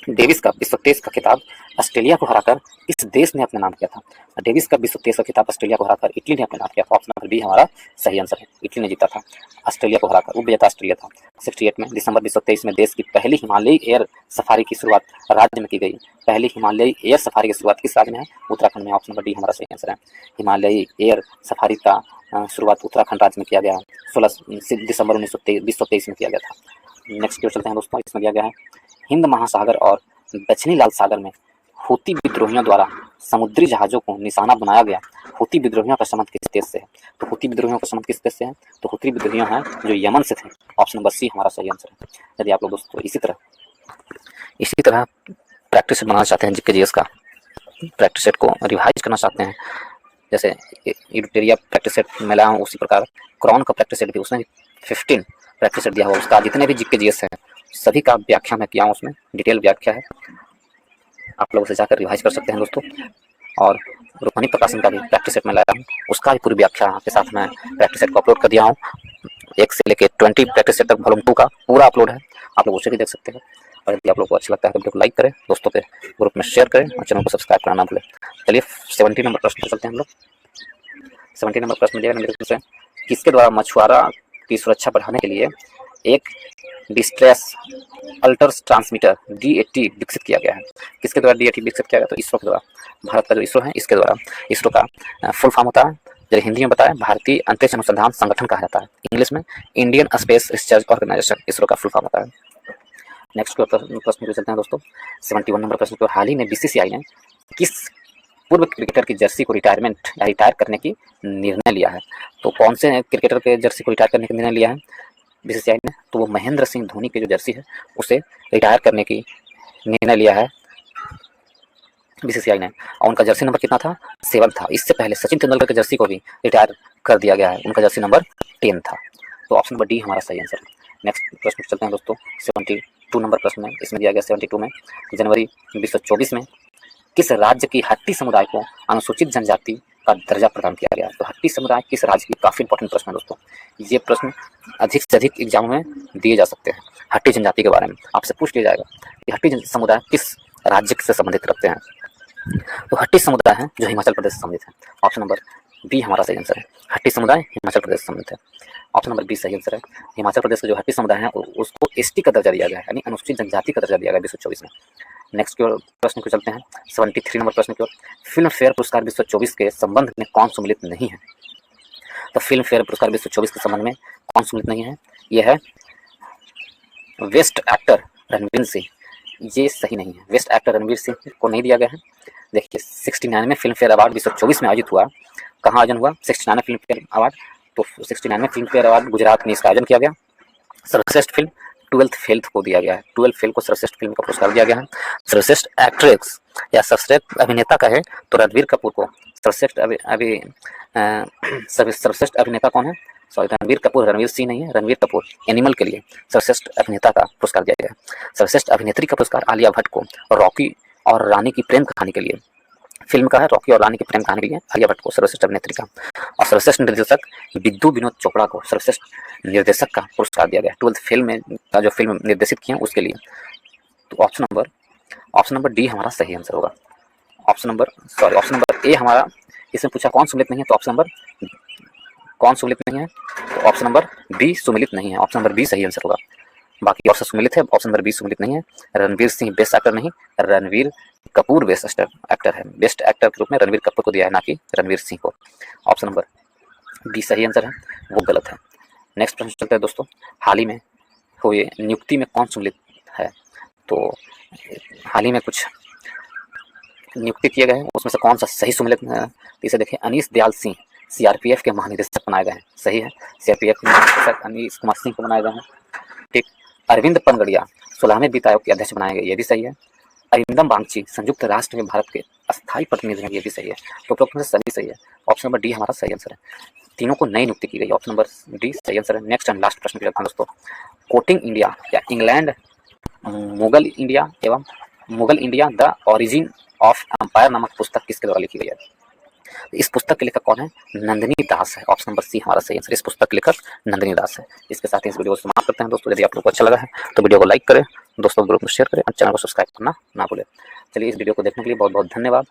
डेविस कप विश्व टेस्ट का खिताब ऑस्ट्रेलिया को हराकर इस देश ने अपने नाम किया था। डेविस कप विश्व टेस्ट का खिताब ऑस्ट्रेलिया को हराकर इटली ने अपने नाम किया था। ऑप्शन नंबर बी हमारा सही आंसर है, इटली ने जीता था ऑस्ट्रेलिया को हराकर, उपविजेता ऑस्ट्रेलिया था। 68 में दिसंबर 2023 में देश की पहली हिमालयी एयर सफारी की शुरुआत राज्य में की गई। पहली हिमालयी एयर सफारी की शुरुआत किस राज्य में है? उत्तराखंड में। ऑप्शन नंबर डी हमारा सही आंसर है, हिमालयी एयर सफारी का शुरुआत उत्तराखंड राज्य में किया गया, 16 दिसंबर 2023 में किया गया था। नेक्स्ट की ओर चलते हैं दोस्तों, इसमें दिया गया है हिंद महासागर और दक्षिणी लाल सागर में हूती विद्रोहियों द्वारा समुद्री जहाजों को निशाना बनाया गया। हूती विद्रोहियों का संबंध किस देश से है? तो हूती विद्रोहियों का संबंध किस देश से है? तो हूती विद्रोहियों हैं जो यमन से थे। ऑप्शन नंबर सी हमारा सही आंसर है। यदि आप लोग दोस्तों इसी तरह प्रैक्टिस बनाना चाहते हैं, जीके जीएस का प्रैक्टिस सेट को रिवाइज करना चाहते हैं, जैसे यूटेरिया प्रैक्टिस सेट में लाया हूँ, उसी प्रकार क्रॉन का प्रैक्टिस सेट भी, उसमें 15 प्रैक्टिस सेट दिया हुआ, उसका जितने भी जीके जीएस है सभी का व्याख्या मैं किया हूँ, उसमें डिटेल व्याख्या है, आप लोग उसे जाकर रिवाइज कर सकते हैं दोस्तों। और रूपमणि प्रकाशन का भी प्रैक्टिस सेट में लाया हूँ, उसका भी पूरी व्याख्या आपके साथ मैं प्रैक्टिस सेट को अपलोड कर दिया हूँ। 1 से लेकर 20 प्रैक्टिस सेट तक वॉल्यूम 2 का पूरा अपलोड है, आप लोग उसे भी देख सकते हैं। और यदि आप लोग को अच्छा लगता है तो वीडियो को लाइक करें, दोस्तों के ग्रुप में शेयर करें और चैनल को सब्सक्राइब करना ना भूलें। चलिए 70 नंबर प्रश्न पर चलते हैं हम लोग। 70 नंबर प्रश्न दिया मेरे से, किसके द्वारा मछुआरा की सुरक्षा बढ़ाने के लिए एक डिस्ट्रेस अल्टर्स ट्रांसमीटर DAT विकसित किया गया है? किसके द्वारा DAT विकसित किया गया? तो इसरो के द्वारा, भारत का जो इसरो है इसके द्वारा। इसरो का फुल फॉर्म होता है, जब हिंदी में बताएं, भारतीय अंतरिक्ष अनुसंधान संगठन कहा जाता है, इंग्लिश में Indian Space Research Organisation, ISRO का फुल फॉर्म होता है। नेक्स्ट प्रश्न को चलते हैं दोस्तों, 71 नंबर प्रश्न को, हाल ही में BCCI ने किस पूर्व क्रिकेटर की जर्सी को रिटायर करने की निर्णय लिया है? तो कौन से क्रिकेटर के जर्सी को रिटायर करने का निर्णय लिया है BCCI ने? तो वो महेंद्र सिंह धोनी की जो जर्सी है उसे रिटायर करने की निर्णय लिया है BCCI ने, और उनका जर्सी नंबर कितना था? 7 था। इससे पहले सचिन तेंदुलकर की जर्सी को भी रिटायर कर दिया गया है, उनका जर्सी नंबर 10 था। तो ऑप्शन नंबर डी हमारा सही आंसर है। नेक्स्ट प्रश्न चलते हैं दोस्तों, 72 नंबर प्रश्न में, इसमें दिया गया 72 में, जनवरी 2024 में किस राज्य की हट्टी समुदाय को अनुसूचित जनजाति का दर्जा प्रदान किया गया? तो हट्टी समुदाय किस राज्य की, काफी इंपॉर्टेंट प्रश्न है दोस्तों, ये प्रश्न अधिक से अधिक एग्जाम में दिए जा सकते हैं। हट्टी जनजाति के बारे में आपसे पूछ लिया जाएगा कि हट्टी समुदाय किस राज्य से संबंधित रखते हैं? तो हट्टी समुदाय है जो हिमाचल प्रदेश से संबंधित है। ऑप्शन नंबर बी हमारा सही आंसर है, हट्टी समुदाय हिमाचल प्रदेश से संबंधित है। ऑप्शन नंबर बी सही आंसर है। हिमाचल प्रदेश का जो हट्टी समुदाय है उसको ST का दर्जा दिया गया है, यानी अनुसूचित जनजाति का दर्जा दिया गया 2024 में। नेक्स्ट की ओर प्रश्न को चलते हैं, 73 नंबर प्रश्न की ओर, फिल्म फेयर पुरस्कार 2024 के संबंध में कौन सम्मिलित नहीं है? तो फिल्म फेयर पुरस्कार 2024 के संबंध में कौन सम्मिलित नहीं है? यह है बेस्ट एक्टर रणवीर सिंह। ये सही नहीं है, बेस्ट एक्टर रणवीर सिंह को नहीं दिया गया है। देखिए 69 में फिल्म फेयर अवार्ड 2024 में आयोजित हुआ, कहाँ आयोजन हुआ? 69 फिल्म फेयर अवार्ड। तो 69 में फिल्म फेयर अवार्ड गुजरात में इसका आयोजन किया गया। सर्वश्रेष्ठ फिल्म 12th फेल को दिया गया है, 12th फेल को सर्वश्रेष्ठ फिल्म का पुरस्कार दिया गया है। सर्वश्रेष्ठ एक्ट्रेस या सर्वश्रेष्ठ अभिनेता का है तो रणबीर कपूर को, सर्वश्रेष्ठ अभिनेता कौन है? सॉरी, रणबीर कपूर, रणवीर सिंह नहीं है, रणबीर कपूर एनिमल के लिए सर्वश्रेष्ठ अभिनेता का पुरस्कार दिया गया है। सर्वश्रेष्ठ अभिनेत्री का पुरस्कार आलिया भट्ट को, रॉकी और रानी की प्रेम कहानी के लिए, फिल्म का है रॉकी और रानी की प्रेम कहानी के लिए आलिया भट्ट को सर्वश्रेष्ठ अभिनेत्री का, और सर्वश्रेष्ठ निर्देशक बिद्दू विनोद चोपड़ा को सर्वश्रेष्ठ निर्देशक का पुरस्कार दिया गया 12th फेल में का जो फिल्म निर्देशित किया उसके लिए। तो ऑप्शन नंबर डी हमारा सही आंसर होगा। ऑप्शन नंबर ए हमारा, इसमें पूछा कौन सम्मिलित नहीं है, तो ऑप्शन नंबर कौन सम्मिलित नहीं है? तो ऑप्शन नंबर बी सम्मिलित नहीं है, ऑप्शन नंबर बी सही आंसर होगा। बाकी ऑप्शन सम्मिलित है, ऑप्शन नंबर बी सम्मिलित नहीं है। रणवीर सिंह बेस्ट एक्टर नहीं, रणवीर कपूर बेस्ट एक्टर है, बेस्ट एक्टर के रूप में रणवीर कपूर को दिया है, ना कि रणवीर सिंह को। ऑप्शन नंबर बी सही आंसर है, वो गलत है। नेक्स्ट प्रश्न चलते हैं दोस्तों, हाल ही में हुए नियुक्ति में कौन सम्मिलित है? तो हाल ही में कुछ नियुक्ति किए गए हैं, उसमें से कौन सा सही सम्मिलित है? इसे देखिए, अनीश दयाल सिंह CRPF के महानिदेशक बनाए गए हैं, सही है, CRPF के महानिदेशक अनीश कुमार सिंह को बनाए गए हैं। ठीक, अरविंद पनगड़िया 16वें वित्त आयोग के अध्यक्ष बनाए गए, ये भी सही है। अरिंदम बागची संयुक्त राष्ट्र में भारत के अस्थायी प्रतिनिधि हैं, ये भी सही है। तो उपरोक्त में से सभी सही है। ऑप्शन नंबर डी हमारा सही आंसर है। तीनों को नई नियुक्ति की गई, ऑप्शन नंबर डी सही आंसर है। नेक्स्ट एंड लास्ट प्रश्न के लिए दोस्तों, कोटिंग इंडिया या England Mughal India the origin of empire नामक पुस्तक किसके द्वारा लिखी गई है? इस पुस्तक के लेखक कौन है? नंदिनी दास है। ऑप्शन नंबर सी हमारा सही आंसर। इस पुस्तक के लेखक नंदिनी दास है। इसके साथ ही इस वीडियो को समाप्त करते हैं दोस्तों। यदि आप लोगों को अच्छा लगा है तो वीडियो को लाइक करें, दोस्तों ग्रुप में शेयर करें और चैनल को सब्सक्राइब करना ना भूलें। चलिए, इस वीडियो को देखने के लिए बहुत बहुत धन्यवाद।